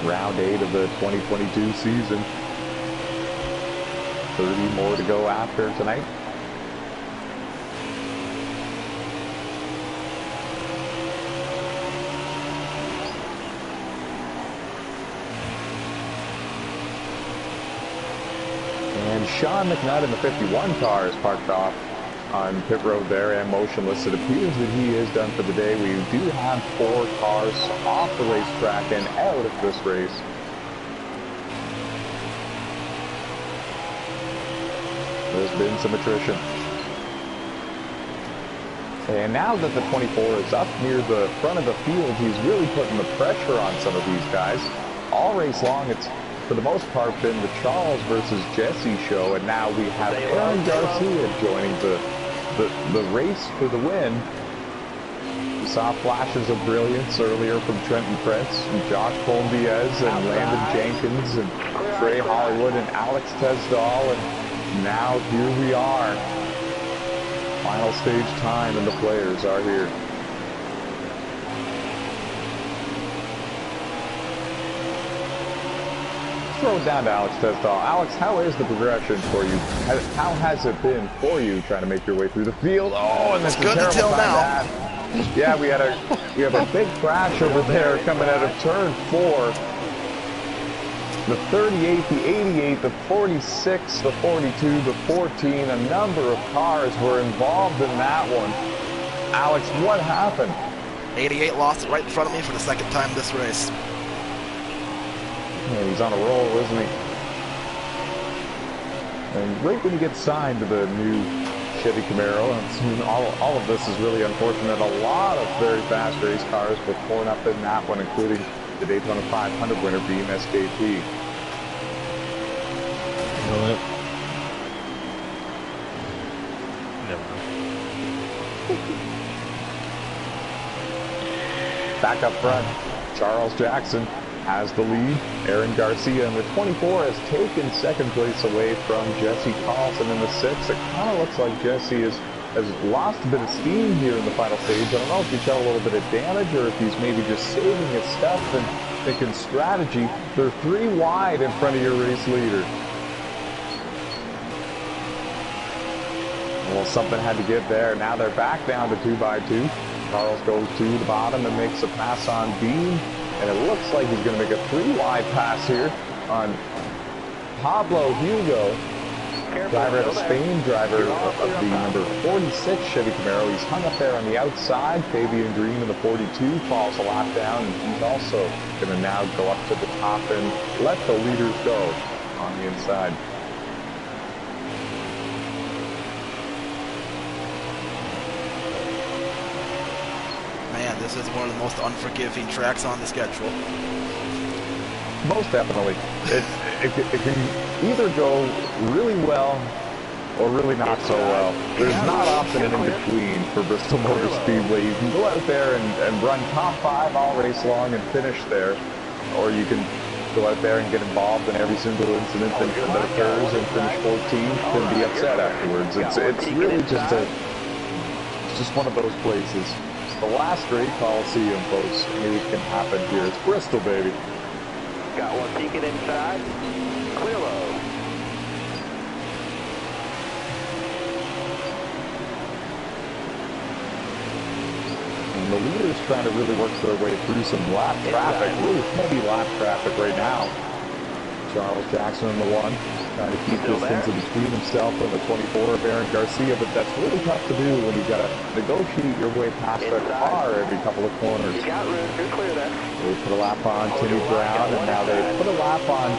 round 8 of the 2022 season. 30 more to go after tonight. And Sean McNutt in the 51 car is parked off on pit road there and motionless. It appears that he is done for the day. We do have 4 cars off the racetrack and out of this race. There's been some attrition. And now that the 24 is up near the front of the field, he's really putting the pressure on some of these guys. All race long, it's for the most part been the Charles versus Jesse show, and now we have Aaron Garcia joining the race for the win. We saw flashes of brilliance earlier from Trenton Prince, and Josh Colm-Diaz, and Landon Jenkins, and Trey Hollywood, and Alex Tesdall, and now here we are. Final stage time, and the players are here. Throw it down to Alex Tesdall. Alex, how is the progression for you? How has it been for you trying to make your way through the field? Oh, and that's good until now. Yeah, we have a big crash over there coming out of turn 4. The 38, the 88, the 46, the 42, the 14, a number of cars were involved in that one. Alex, what happened? 88 lost it right in front of me for the second time this race. Yeah, he's on a roll, isn't he? And right when he gets signed to the new Chevy Camaro, and all of this is really unfortunate. A lot of very fast race cars were torn up in that one, including the Daytona 500 winner, Beam SKP. You know what? Never mind. Back up front, Charles Jackson has the lead. Aaron Garcia in the 24 has taken second place away from Jesse Carlson in the 6. It kind of looks like Jesse has lost a bit of steam here in the final stage. I don't know if he's got a little bit of damage or if he's maybe just saving his stuff and thinking strategy. They're 3 wide in front of your race leader. Well, something had to give there. Now they're back down to 2 by 2. Charles goes to the bottom and makes a pass on Beam. And it looks like he's going to make a 3 wide pass here on Pablo Hugo. Driver out of Spain, driver of the number 46 Chevy Camaro. He's hung up there on the outside. Fabian Green in the 42 falls a lap down, and he's also going to now go up to the top and let the leaders go on the inside. Man, this is one of the most unforgiving tracks on the schedule. Most definitely. It can either go really well or really not so well. There's not often an in-between for Bristol Motor Speedway. You can go out there and run top 5 all race long and finish there, or you can go out there and get involved in every single incident that occurs and finish 14th and be upset afterwards. It's really just one of those places. It's the last great Coliseum, folks. Anything can happen here. It's Bristol, baby. Got one peeking inside. Clear low. And the leaders trying to really work their way through some lap traffic, really heavy lap traffic right now. Charles Jackson in the 1, trying to keep distance in between himself and the 24 of Aaron Garcia, but that's really tough to do when you've got to negotiate your way past a car every couple of corners. You got room. You're clear there. They put a lap on Timmy Brown, and now they put a lap on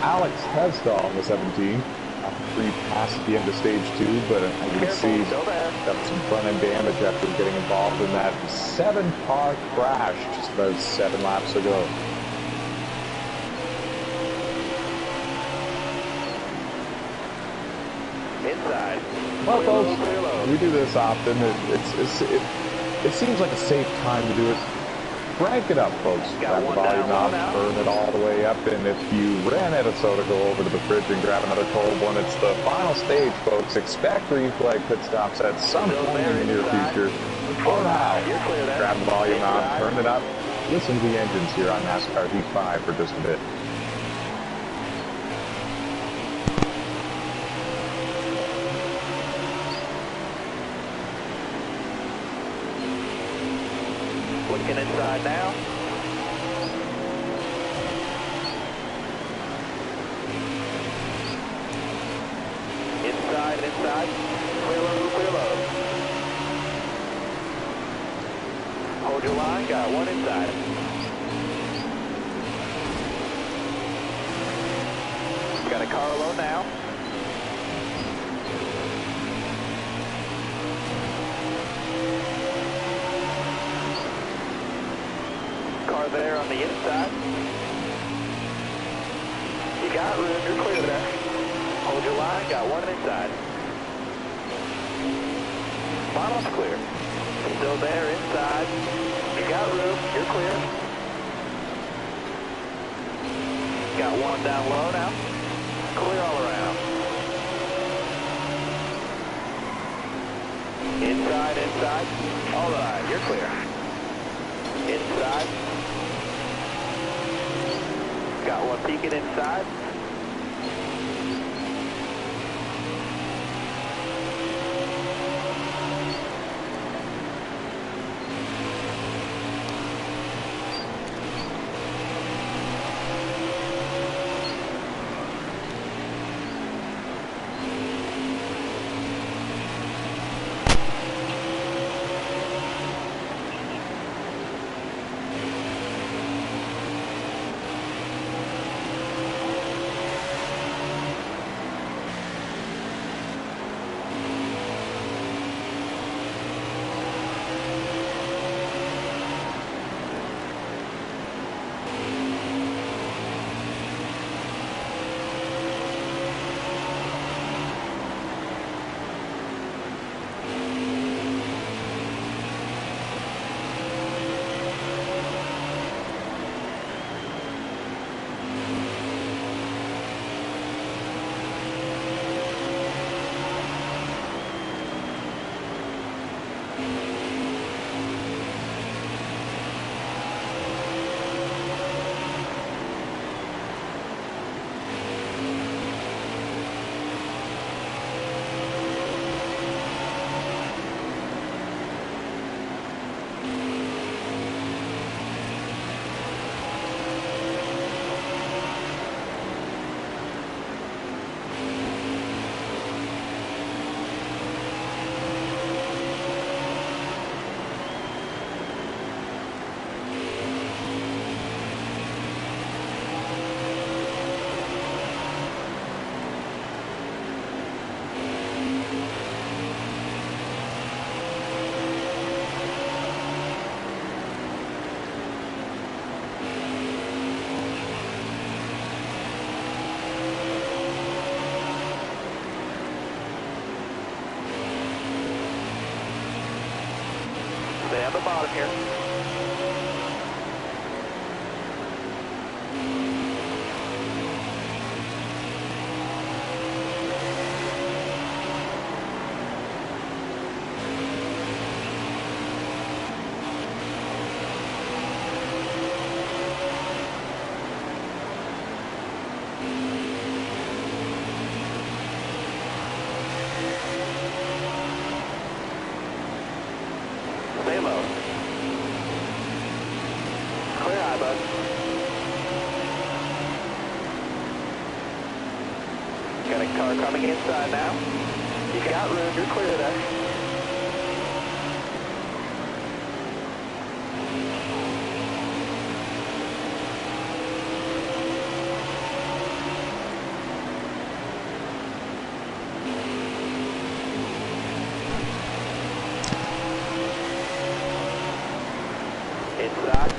Alex Tesdall in the 17. Free pass at the end of stage 2, but I can see got some front-end damage after getting involved in that 7-car crash just about 7 laps ago. Inside. Well, folks, we do this often. It seems like a safe time to do it. Crank it up, folks. Grab the volume knob, turn it all the way up, and if you ran out of soda, go over to the fridge and grab another cold one. It's the final stage, folks. Expect green-flag pit stops at some point in the near future. For now, grab the volume knob, turn it up, listen to the engines here on NASCAR Heat 5 for just a bit. Looking inside now. Inside. Clear low. Hold your line, got one inside. Got a car low now. Car there on the inside. You got room, you're clear there. Hold your line, got one inside. Bottom's clear. Still there, inside. You got room, you're clear. Got one down low now. Clear all around. Inside. All right, you're clear. Inside. Got one peeking inside. Stay on the bottom here. Stay low. Clear high, bud. Got a car coming inside now. You got room, you're clear there. Inside.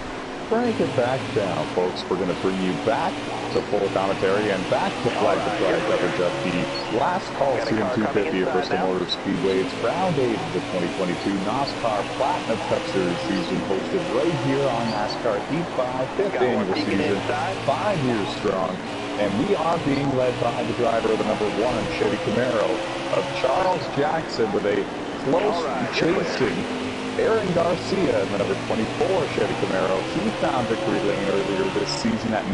Crank it back down, folks. We're going to bring you back to full commentary and back to flag the flag coverage of the last call season 250 at Bristol Motor Speedway. It's round 8 of the 2022 NOSSCAR Platinum Cup Series season, hosted right here on NASCAR Heat 5, 5th annual season, 5 years strong. And we are being led by the driver of the number 1 Chevy Camaro of Charles Jackson with a close chasing Aaron Garcia, the number 24 Chevy Camaro, he found victory lane earlier this season at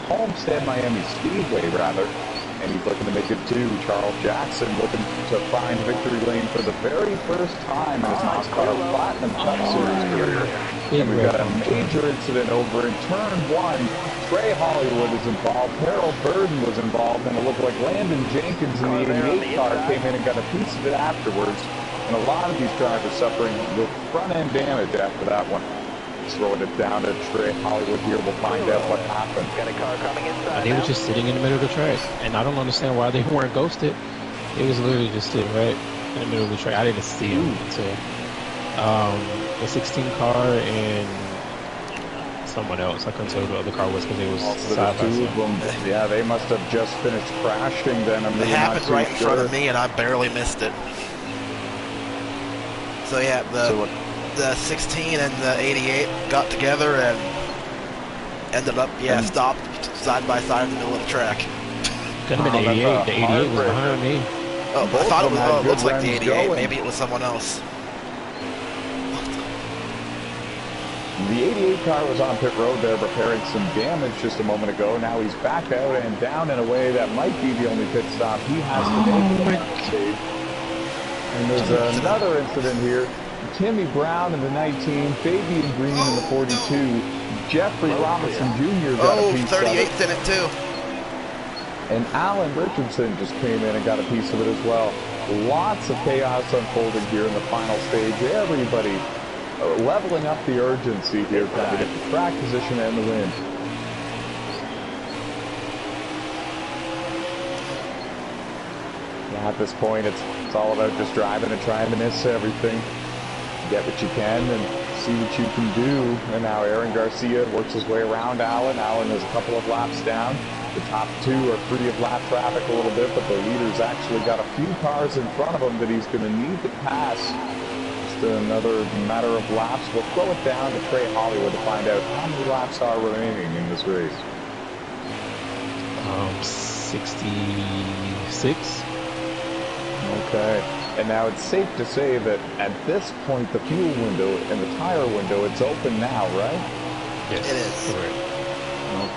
Homestead Miami Speedway, rather. And he's looking to make it too. Charles Jackson looking to find victory lane for the very first time in his NOSSCAR Platinum Cup Series career. And we've got a major incident over in turn 1. Trey Hollywood is involved. Harold Burden was involved, and it looked like Landon Jenkins in the 88 car came in and got a piece of it afterwards. And a lot of these drivers suffering with front-end damage after that one. Throwing it down to Trey Hollywood here. We'll find out what happened. Got a car coming inside. They were just sitting in the middle of the track, and I don't understand why they weren't ghosted. It was literally just sitting right in the middle of the track. I didn't see them until the 16 car and someone else. I couldn't tell who the other car was because it was side by side. Yeah, they must have just finished crashing then. It happened right in front of me, and I barely missed it. So yeah, the 16 and the 88 got together and ended up, stopped side by side in the middle of the track. Could have been the 88. The 88 was behind me. Oh, I thought it was, it looks like the 88. Maybe it was someone else. The 88 car was on pit road there repairing some damage just a moment ago. Now he's back out and down in a way that might be the only pit stop he has to make on stage. And there's another incident here. Timmy Brown in the 19, Fabian Green in the 42, Jeffrey Robinson Jr. got a piece 38th in it too. And Alan Richardson just came in and got a piece of it as well. Lots of chaos unfolding here in the final stage. Everybody leveling up the urgency here, trying to get the track position and the win. At this point, it's all about just driving and trying to miss everything. Get what you can and see what you can do. And now Aaron Garcia works his way around Alan. Alan is a couple of laps down. The top two are free of lap traffic a little bit, but the leader's actually got a few cars in front of him that he's going to need to pass. Just another matter of laps. We'll throw it down to Trey Hollywood to find out how many laps are remaining in this race. 66. Okay. And now it's safe to say that at this point, the fuel window and the tire window, it's open now, right? Yes, it is. Correct.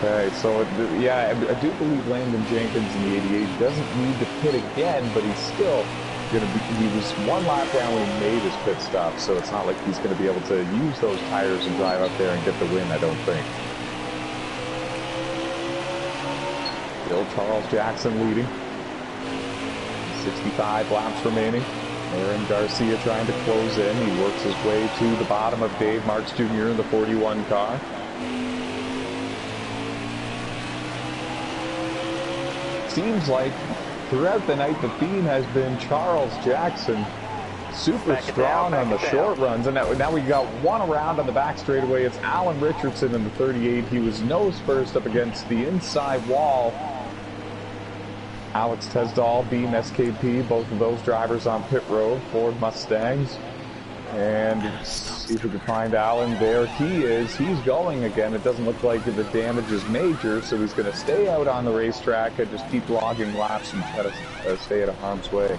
Okay, so yeah, I do believe Landon Jenkins in the 88 doesn't need to pit again, but he's still going to be, he was one lap down when he made his pit stop, so it's not like he's going to be able to use those tires and drive up there and get the win, I don't think. Still Charles Jackson leading. 65 laps remaining. Aaron Garcia trying to close in. He works his way to the bottom of Dave Marks Jr. in the 41 car. Seems like throughout the night the theme has been Charles Jackson super strong on the short runs. And now we got one around on the back straightaway. It's Alan Richardson in the 38. He was nose first up against the inside wall. Alex Tesdall, Beam SKP, both of those drivers on pit road, Ford Mustangs. And see if we can find Alan. There he is. He's going again. It doesn't look like the damage is major, so he's going to stay out on the racetrack and just keep logging laps and try to stay out of harm's way.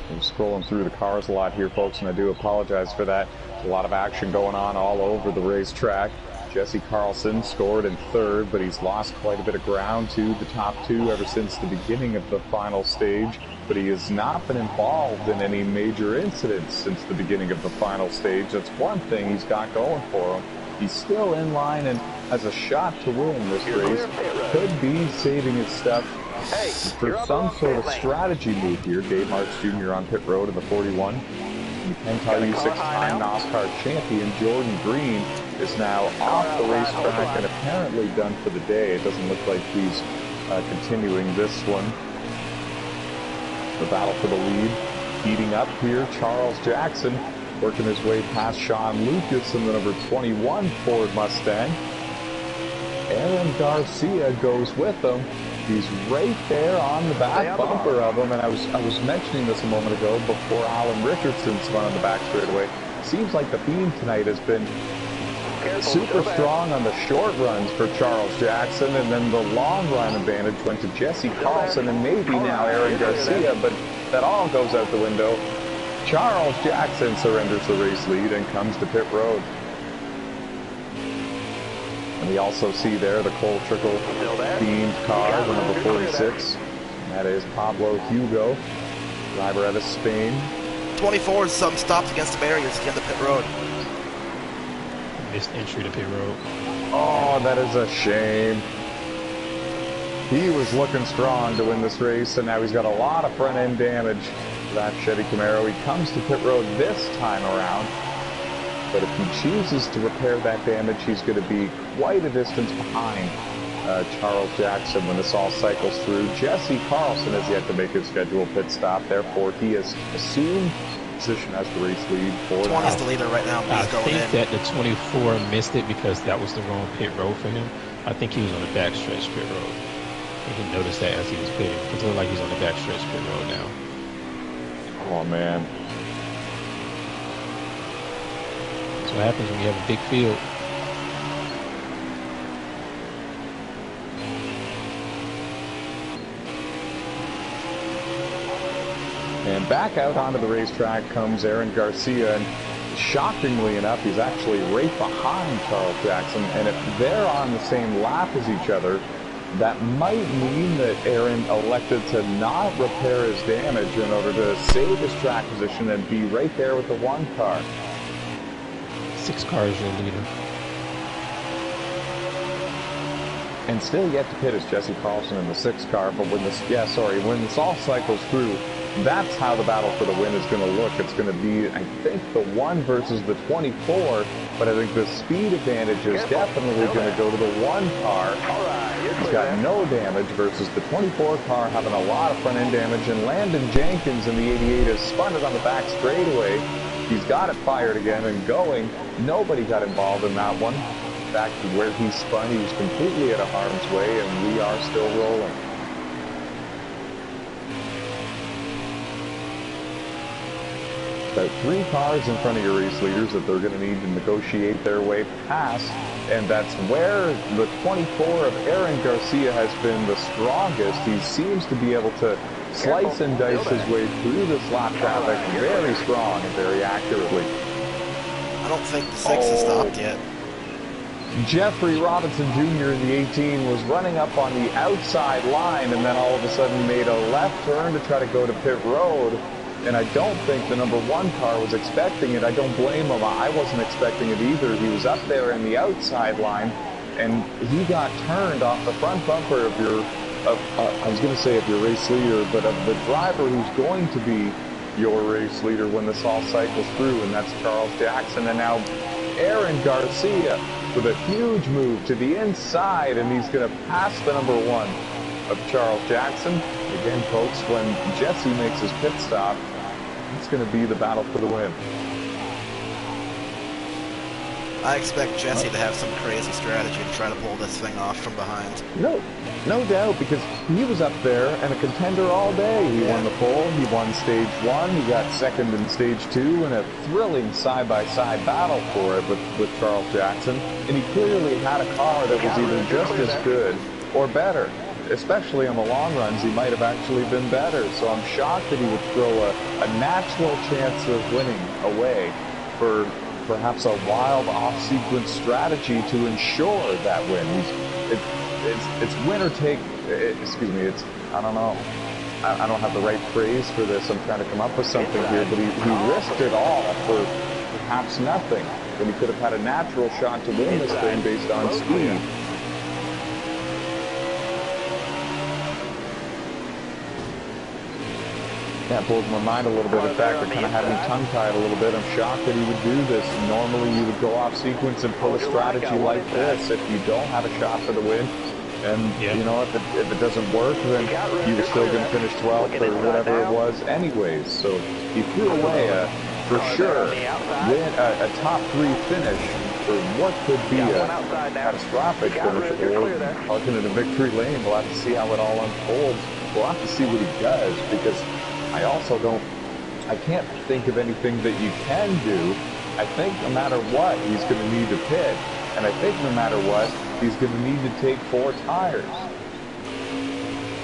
I'm scrolling through the cars a lot here, folks, and I do apologize for that. There's a lot of action going on all over the racetrack. Jesse Carlson scored in third, but he's lost quite a bit of ground to the top two ever since the beginning of the final stage. But he has not been involved in any major incidents since the beginning of the final stage. That's one thing he's got going for him. He's still in line and has a shot to win this race. Could be saving his stuff for some sort of strategy move here. Dave Marks Jr. on pit road in the 41. You can tell you six-time NOSSCAR champion Jordan Green is now off the racetrack and apparently done for the day. It doesn't look like he's continuing this one. The battle for the lead heating up here. Charles Jackson working his way past Sean Lucas in the number 21 Ford Mustang. Aaron Garcia goes with him. He's right there on the back bumper of him, and I was mentioning this a moment ago before Alan Richardson spun on the back straightaway. Seems like the theme tonight has been super strong on the short runs for Charles Jackson, and then the long run advantage went to Jesse Carlson and maybe now Aaron Garcia, but That all goes out the window. Charles Jackson surrenders the race lead and comes to pit road. And we also see there the Cole Trickle themed car, the number 46. And that is Pablo Hugo, driver out of Spain. 24 is some stopped against the barriers at the end of pit road. Missed entry to pit road. Oh, that is a shame. He was looking strong to win this race, and now he's got a lot of front end damage to that Chevy Camaro. He comes to pit road this time around, but if he chooses to repair that damage, he's going to be quite a distance behind Charles Jackson when this all cycles through. Jesse Carlson has yet to make his scheduled pit stop, therefore he has assumed position as the race lead for 20 is the leader right now. I He's going think in. that the 24 missed it because that was the wrong pit road for him. I think he was on the backstretch pit road. You can notice that as he was pitting. It looked like he's on the backstretch pit road now. Oh, man. That's what happens when you have a big field. And back out onto the racetrack comes Aaron Garcia, and shockingly enough, he's actually right behind Charles Jackson, and if they're on the same lap as each other, that might mean that Aaron elected to not repair his damage in order to save his track position and be right there with the one car. 6 cars your leader. And still yet to pit is Jesse Carlson in the 6 car, but when this all cycles through, that's how the battle for the win is going to look. It's going to be, I think, the 1 versus the 24, but I think the speed advantage is definitely going to go to the 1 car. He's got no damage versus the 24 car having a lot of front-end damage, and Landon Jenkins in the 88 has spun it on the back straightaway. He's got it fired again and going. Nobody got involved in that one. Back to where he spun, he was completely out of harm's way, and we are still rolling. About 3 cars in front of your race leaders that they're going to need to negotiate their way past, and that's where the 24 of Aaron Garcia has been the strongest. He seems to be able to slice and dice his way through this lap traffic very strong and very accurately. I don't think the 6 has stopped yet. Jeffrey Robinson Jr. in the 18 was running up on the outside line and then all of a sudden made a left turn to try to go to pit road. And I don't think the number 1 car was expecting it. I don't blame him. I wasn't expecting it either. He was up there in the outside line, and he got turned off the front bumper of your, I was going to say of your race leader, but of the driver who's going to be your race leader when this all cycles through, and that's Charles Jackson. And now Aaron Garcia with a huge move to the inside, and he's going to pass the number 1 of Charles Jackson. Again, folks, when Jesse makes his pit stop, it's going to be the battle for the win. I expect Jesse to have some crazy strategy to try to pull this thing off from behind. No doubt, because he was up there and a contender all day. He won the pole, he won stage 1, he got second in stage 2 in a thrilling side-by-side battle for it with Charles Jackson. And he clearly had a car that was either just as good or better. Especially on the long runs, he might have actually been better. So I'm shocked that he would throw a natural chance of winning away for perhaps a wild off-sequence strategy to ensure that win. It's win or take, excuse me, I don't know. I don't have the right phrase for this. I'm trying to come up with something here, but he risked it all for perhaps nothing when he could have had a natural shot to win this thing based on speed. That blows my mind a little bit. In fact, it kind of had me tongue-tied a little bit. I'm shocked that he would do this. Normally, you would go off sequence and pull a strategy like this if you don't have a shot for the win. And, you know, if it doesn't work, then you were still going to finish 12th or whatever it was anyways. So he threw away, for sure, a top 3 finish for what could be a catastrophic finish or parking in a victory lane. We'll have to see how it all unfolds. We'll have to see what he does, because I can't think of anything that you can do. I think no matter what, he's going to need to pit. And I think no matter what, he's going to need to take 4 tires.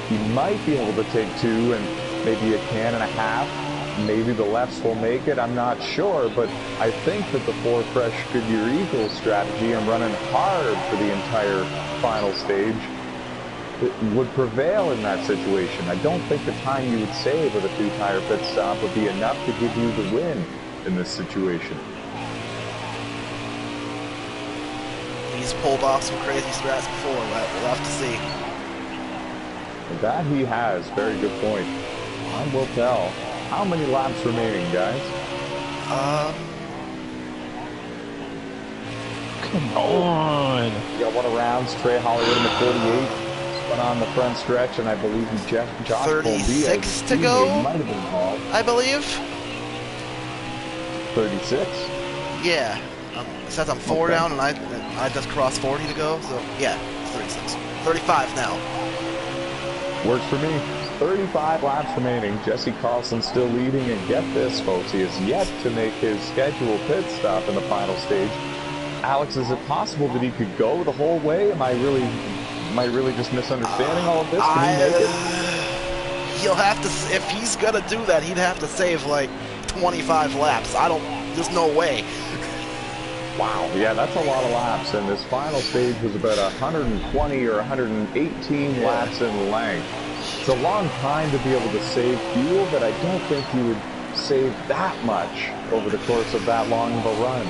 He might be able to take 2, and maybe a can and a half. Maybe the lefts will make it, I'm not sure, but I think that the 4 fresh Goodyear Eagle strategy and running hard for the entire final stage would prevail in that situation. I don't think the time you would save with a 2-tire pit stop would be enough to give you the win in this situation. He's pulled off some crazy strats before, but we'll have to see. That he has. Very good point. Time will tell. How many laps remaining, guys? Come on. You got one of rounds. Trey Hollywood in the 48. Spun on the front stretch, and I believe Josh 36 to go, might have been involved. I believe. 36? Yeah. It says I'm 4 down, and I just crossed 40 to go, so yeah, 36. 35 now. Works for me. 35 laps remaining. Jesse Carlson still leading, and get this, folks, he has yet to make his scheduled pit stop in the final stage. Alex, is it possible that he could go the whole way? Am I really just misunderstanding all of this? Can he make it? He'll have to, if he's gonna do that, he'd have to save like 25 laps. There's no way. Wow, yeah, that's a lot of laps, and this final stage was about 120 or 118 laps in length. It's a long time to be able to save fuel, but I don't think you would save that much over the course of that long of a run.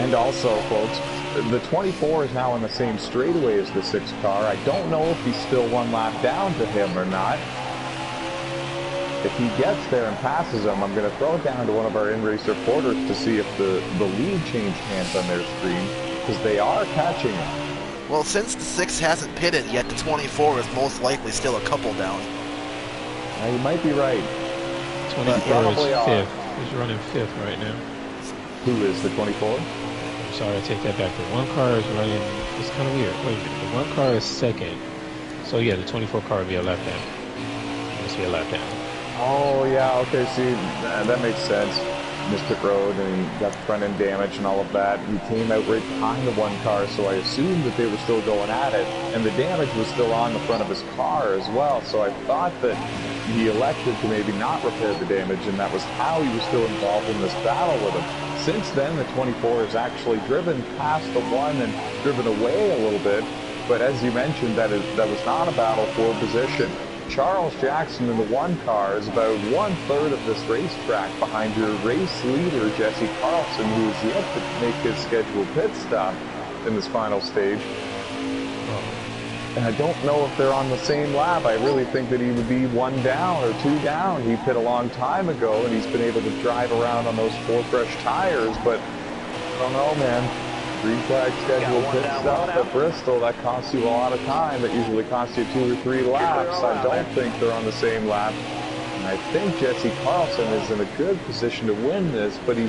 And also, folks, the 24 is now in the same straightaway as the 6 car. I don't know if he's still 1 lap down to him or not. If he gets there and passes him, I'm going to throw it down to one of our in-race reporters to see if the lead changed hands on their screen, because they are catching him. Well, since the 6 hasn't pitted yet, the 24 is most likely still a couple down. You might be right. 24 is 5th. He's running 5th right now. Who is the 24? I'm sorry, I take that back. The 1 car is running, it's kind of weird. Wait a minute, the 1 car is 2nd. So yeah, the 24 car would be a lap down. It must be a lap down. Oh yeah, okay, see, that makes sense. Missed pit road and he got the front end damage and all of that. He came out right behind the 1 car, so I assumed that they were still going at it, and the damage was still on the front of his car as well, so I thought that he elected to maybe not repair the damage, and that was how he was still involved in this battle with him. Since then, the 24 has actually driven past the 1 and driven away a little bit, but as you mentioned, that was not a battle for position. Charles Jackson in the 1 car is about 1/3 of this racetrack behind your race leader, Jesse Carlson, who is yet to make his scheduled pit stop in this final stage. And I don't know if they're on the same lap. I really think that he would be 1 down or 2 down. He pit a long time ago, and he's been able to drive around on those 4 fresh tires, but I don't know, man. Green flag scheduled pit stop at Bristol, that costs you a lot of time. That usually costs you 2 or 3 laps. I don't think they're on the same lap. And I think Jesse Carlson is in a good position to win this, but he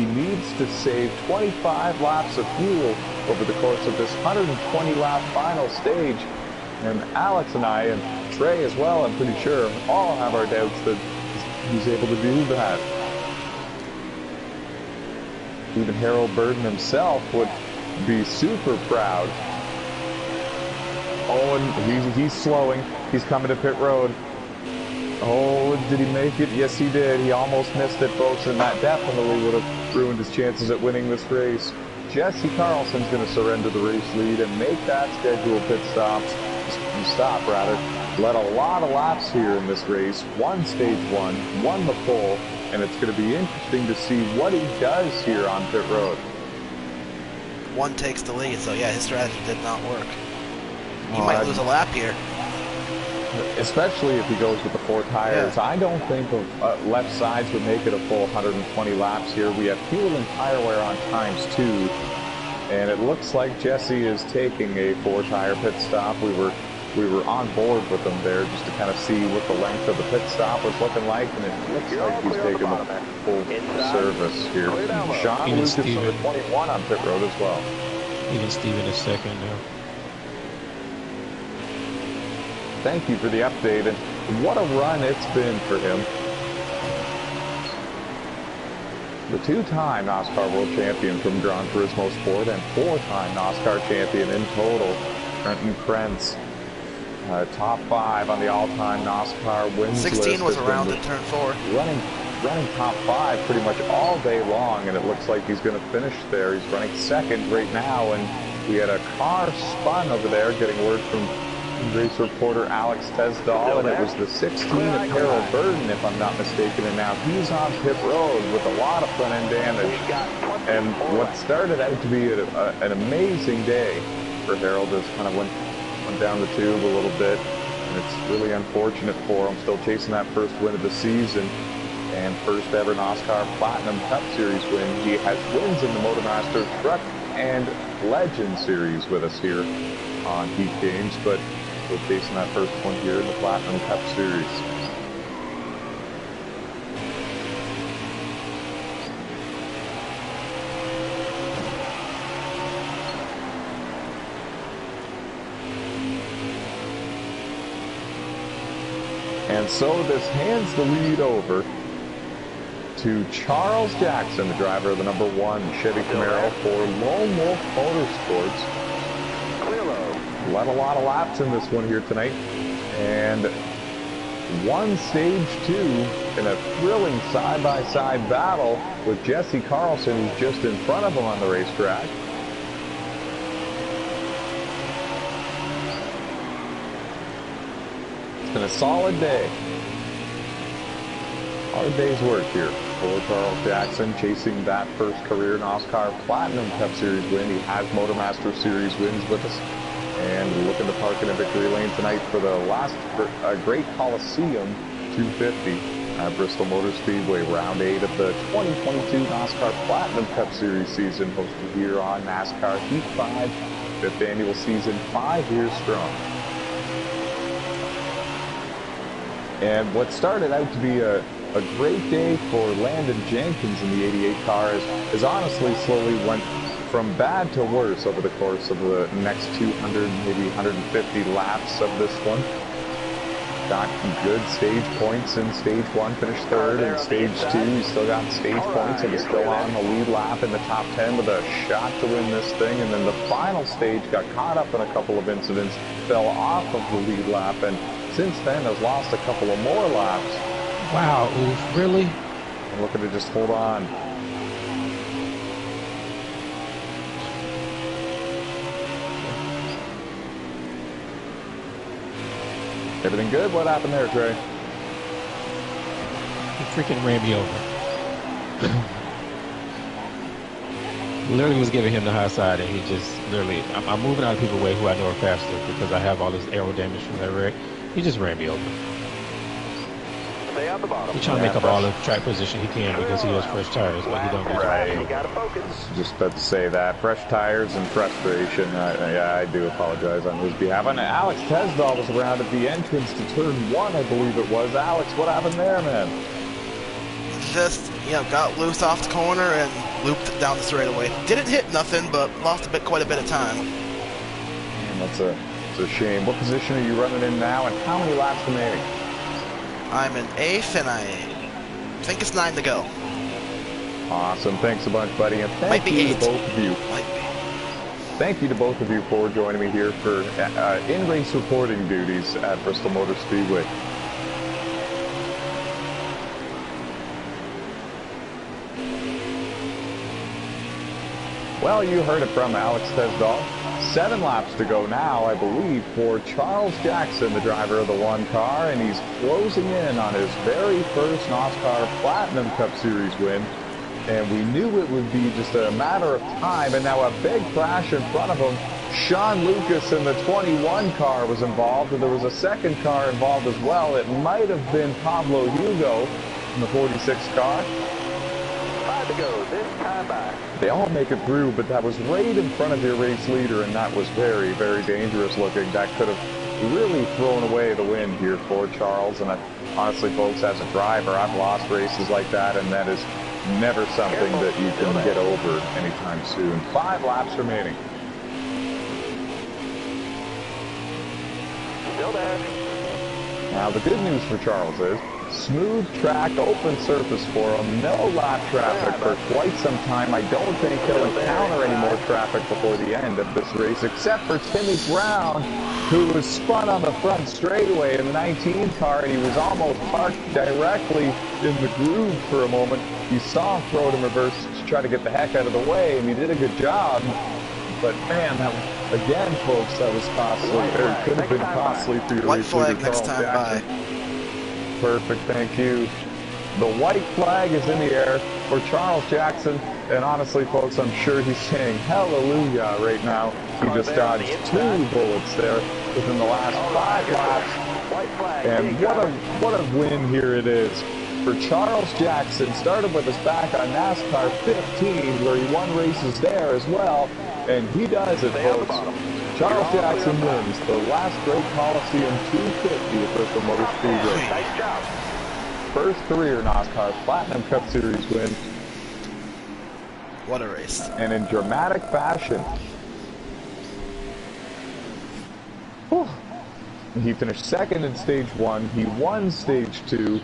needs to save 25 laps of fuel over the course of this 120 lap final stage. And Alex and I, and Trey as well, I'm pretty sure, all have our doubts that he's able to do that. Even Harold Burden himself would be super proud. Oh, and he's slowing. He's coming to pit road. Oh, did he make it? Yes, he did. He almost missed it, folks, and that definitely would have ruined his chances at winning this race. Jesse Carlson's going to surrender the race lead and make that scheduled pit stop. Led a lot of laps here in this race. Won stage 1, won the pole, and it's going to be interesting to see what he does here on pit road. 1 takes the lead, so yeah, his strategy did not work. He might lose a lap here. Especially if he goes with the 4 tires. Yeah. I don't think left sides would make it a full 120 laps here. We have fuel and tire wear on ×2, and it looks like Jesse is taking a 4-tire pit stop. We were on board with him there just to kind of see what the length of the pit stop was looking like, and it looks like he's taking a full service here. Sean Lucas on the 21 on pit road as well. Even Steven is 2nd now. Thank you for the update, and what a run it's been for him. The 2-time NOSSCAR World Champion from Gran Turismo Sport and 4-time NOSSCAR champion in total, Trenton Krentz. Top 5 on the all-time NOSSCAR wins 16 list. was around at turn 4. Running top 5 pretty much all day long, and it looks like he's going to finish there. He's running second right now, and we had a car spun over there, getting word from race reporter Alex Tesdall, and it was the 16 of Harold Burton, if I'm not mistaken, and now he's on pit road with a lot of front-end damage. And what started out to be an amazing day for Harold just kind of went down the tube a little bit, and it's really unfortunate for him. Still chasing that first win of the season and first ever NOSSCAR Platinum Cup Series win. He has wins in the Motormaster Truck and Legend Series with us here on Heat Games, but still chasing that first one here in the Platinum Cup Series. And so this hands the lead over to Charles Jackson, the driver of the number 1 Chevy Camaro for Lone Wolf Motorsports. Led a lot of laps in this one here tonight, and won stage 2 in a thrilling side-by-side battle with Jesse Carlson, who's just in front of him on the racetrack. It's been a solid day. Hard day's work here for Charles Jackson, chasing that first career NOSSCAR Platinum Cup Series win. He has Motormaster Series wins with us, and looking to park in a victory lane tonight for the last Great Coliseum 250 at Bristol Motor Speedway, round 8 of the 2022 NOSSCAR Platinum Cup Series season, hosted here on NASCAR Heat 5, 5th annual season, 5 years strong. And what started out to be a great day for Landon Jenkins in the 88 car is honestly slowly went from bad to worse over the course of the next 200, maybe 150 laps of this one. Got good stage points in stage 1, finished third. In stage 2, he still got stage points and is still on the lead lap in the top 10 with a shot to win this thing. And then the final stage got caught up in a couple of incidents, fell off of the lead lap, and since then has lost a couple of more laps. Wow, oof, really? I'm looking to just hold on. Everything good? What happened there, Trey? He freaking ran me over. Literally was giving him the high side, and he just literally, I'm moving out of people's way who I know are faster because I have all this aero damage from that wreck. He just ran me over. Stay out the bottom. He's trying to make up all the track position he can because he has fresh tires, but he don't get Right. You gotta focus. Just about to say that. Fresh tires and frustration. Yeah, I do apologize on his behalf. And Alex Tesdall was around at the entrance to turn 1, I believe it was. Alex, what happened there, man? Just, got loose off the corner and looped down the straightaway. Didn't hit nothing, but lost quite a bit of time. Man, that's a shame. What position are you running in now, and how many laps remaining? I'm in 8th, and I think it's 9 to go. Awesome. Thanks a bunch, buddy. And Might thank be you 8. to both of you. Might be. Thank you to both of you for joining me here for in-race reporting duties at Bristol Motor Speedway. Well, you heard it from Alex Tesdall. 7 laps to go now, I believe, for Charles Jackson, the driver of the 1 car, and he's closing in on his very first NOSSCAR Platinum Cup Series win. And we knew it would be just a matter of time, and now a big crash in front of him. Sean Lucas in the 21 car was involved, and there was a second car involved as well. It might have been Pablo Hugo in the 46 car. 5 to go, this time by. They all make it through, but that was right in front of your race leader, and that was very, very dangerous looking. That could have really thrown away the win here for Charles. And honestly, folks, as a driver, I've lost races like that, and that is never something that you can get over anytime soon. 5 laps remaining. Still there. Now, the good news for Charles is smooth track, open surface for him. No lap traffic for quite some time. I don't think he'll encounter any more traffic before the end of this race, except for Timmy Brown. who was spun on the front straightaway in the 19 car, and he was almost parked directly in the groove for a moment. You saw him throw it in reverse to try to get the heck out of the way, and he did a good job. But man, again, folks, that was costly. Or could have been costly for your white race flag leader, next Charles time Jackson. by. Perfect, thank you. The white flag is in the air for Charles Jackson, and honestly, folks, I'm sure he's saying hallelujah right now. He just dodged 2 bullets there within the last 5 laps, and what a win here it is for Charles Jackson. Started with his back on NASCAR 15, where he won races there as well, and he does it, folks. Charles Jackson wins the last Great Coliseum 250 at Bristol Motor Speedway. Nice job. First career NOSSCAR Platinum Cup Series win. What a race. And in dramatic fashion. Whew. He finished second in stage 1. He won stage 2.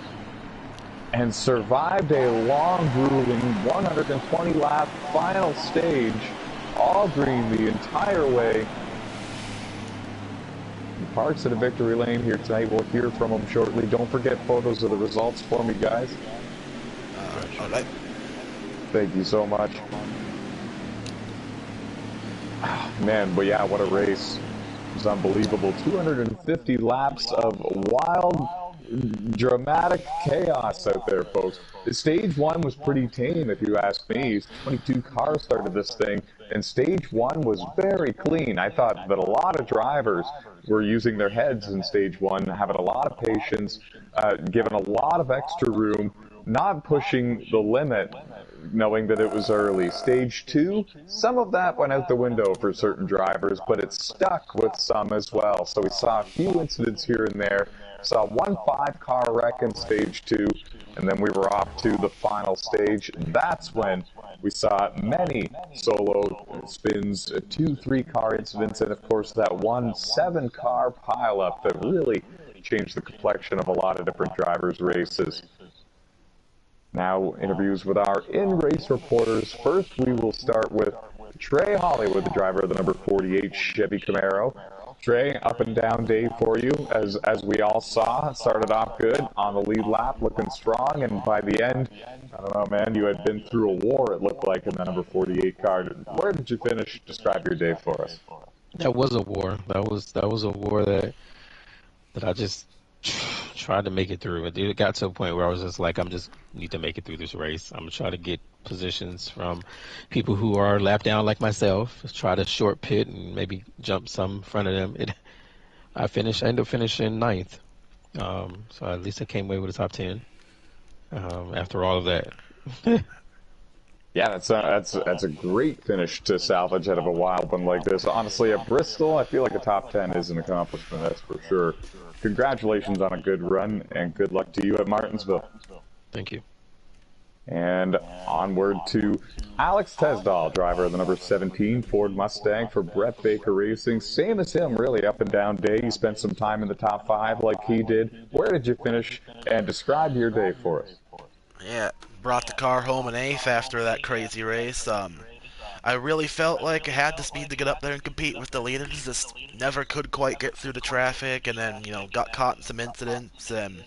And survived a long, grueling 120-lap final stage. All green the entire way. He parks at a victory lane here tonight. We'll hear from him shortly. Don't forget photos of the results for me, guys. All right. Thank you so much. Oh, man, but yeah, what a race. It was unbelievable. 250 laps of wild, dramatic chaos out there, folks. Stage 1 was pretty tame, if you ask me. 22 cars started this thing, and stage 1 was very clean. I thought that a lot of drivers were using their heads in stage 1, having a lot of patience, giving a lot of extra room, not pushing the limit, knowing that it was early. Stage 2, some of that went out the window for certain drivers, but it stuck with some as well. So we saw a few incidents here and there. Saw one 5-car wreck in stage 2, and then we were off to the final stage. That's when we saw many solo spins, 2 3-car incidents, and of course that one 7-car pileup that really changed the complexion of a lot of different drivers' races. Now, interviews with our in-race reporters. First, we will start with Trey Hollywood, the driver of the number 48 Chevy Camaro. Trey, up and down day for you, as we all saw. Started off good on the lead lap, looking strong, and by the end, I don't know, man, you had been through a war, it looked like, in the number 48 car. Where did you finish? Describe your day for us. That was a war. That was a war that I just tried to make it through. It got to a point where I was just like, I'm just need to make it through this race. I'm gonna try to get positions from people who are lap down like myself. Try to short pit and maybe jump some in front of them. I ended up finishing 9th. So at least I came away with a top 10 after all of that. Yeah, that's a great finish to salvage out of a wild one like this. Honestly, at Bristol, I feel like a top 10 is an accomplishment, that's for sure. Congratulations on a good run, and good luck to you at Martinsville. Thank you. And onward to Alex Tesdahl, driver of the number 17 Ford Mustang for Brett Baker Racing. Same as him, really, up and down day. You spent some time in the top 5 like he did. Where did you finish? And describe your day for us. Yeah, brought the car home in 8th after that crazy race. I really felt like I had the speed to get up there and compete with the leaders. Just never could quite get through the traffic, and then, got caught in some incidents and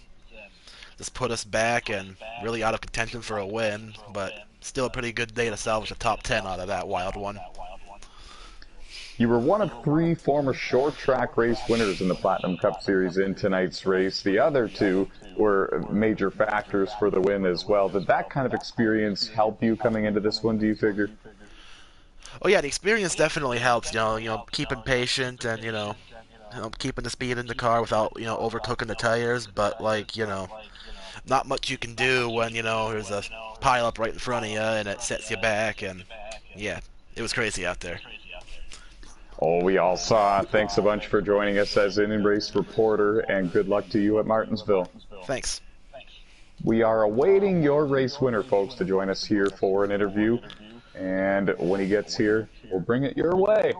just put us back and really out of contention for a win. But still a pretty good day to salvage a top 10 out of that wild one. You were one of 3 former short track race winners in the Platinum Cup Series in tonight's race. The other 2 were major factors for the win as well. Did that kind of experience help you coming into this one, do you figure? Oh yeah, the experience definitely helps. Keeping patient and keeping the speed in the car without overcooking the tires. But not much you can do when there's a pile up right in front of you and it sets you back. And yeah, it was crazy out there. Oh, we all saw. Thanks a bunch for joining us as an in-race reporter, and good luck to you at Martinsville. Thanks. We are awaiting your race winner, folks, to join us here for an interview. And when he gets here, we'll bring it your way.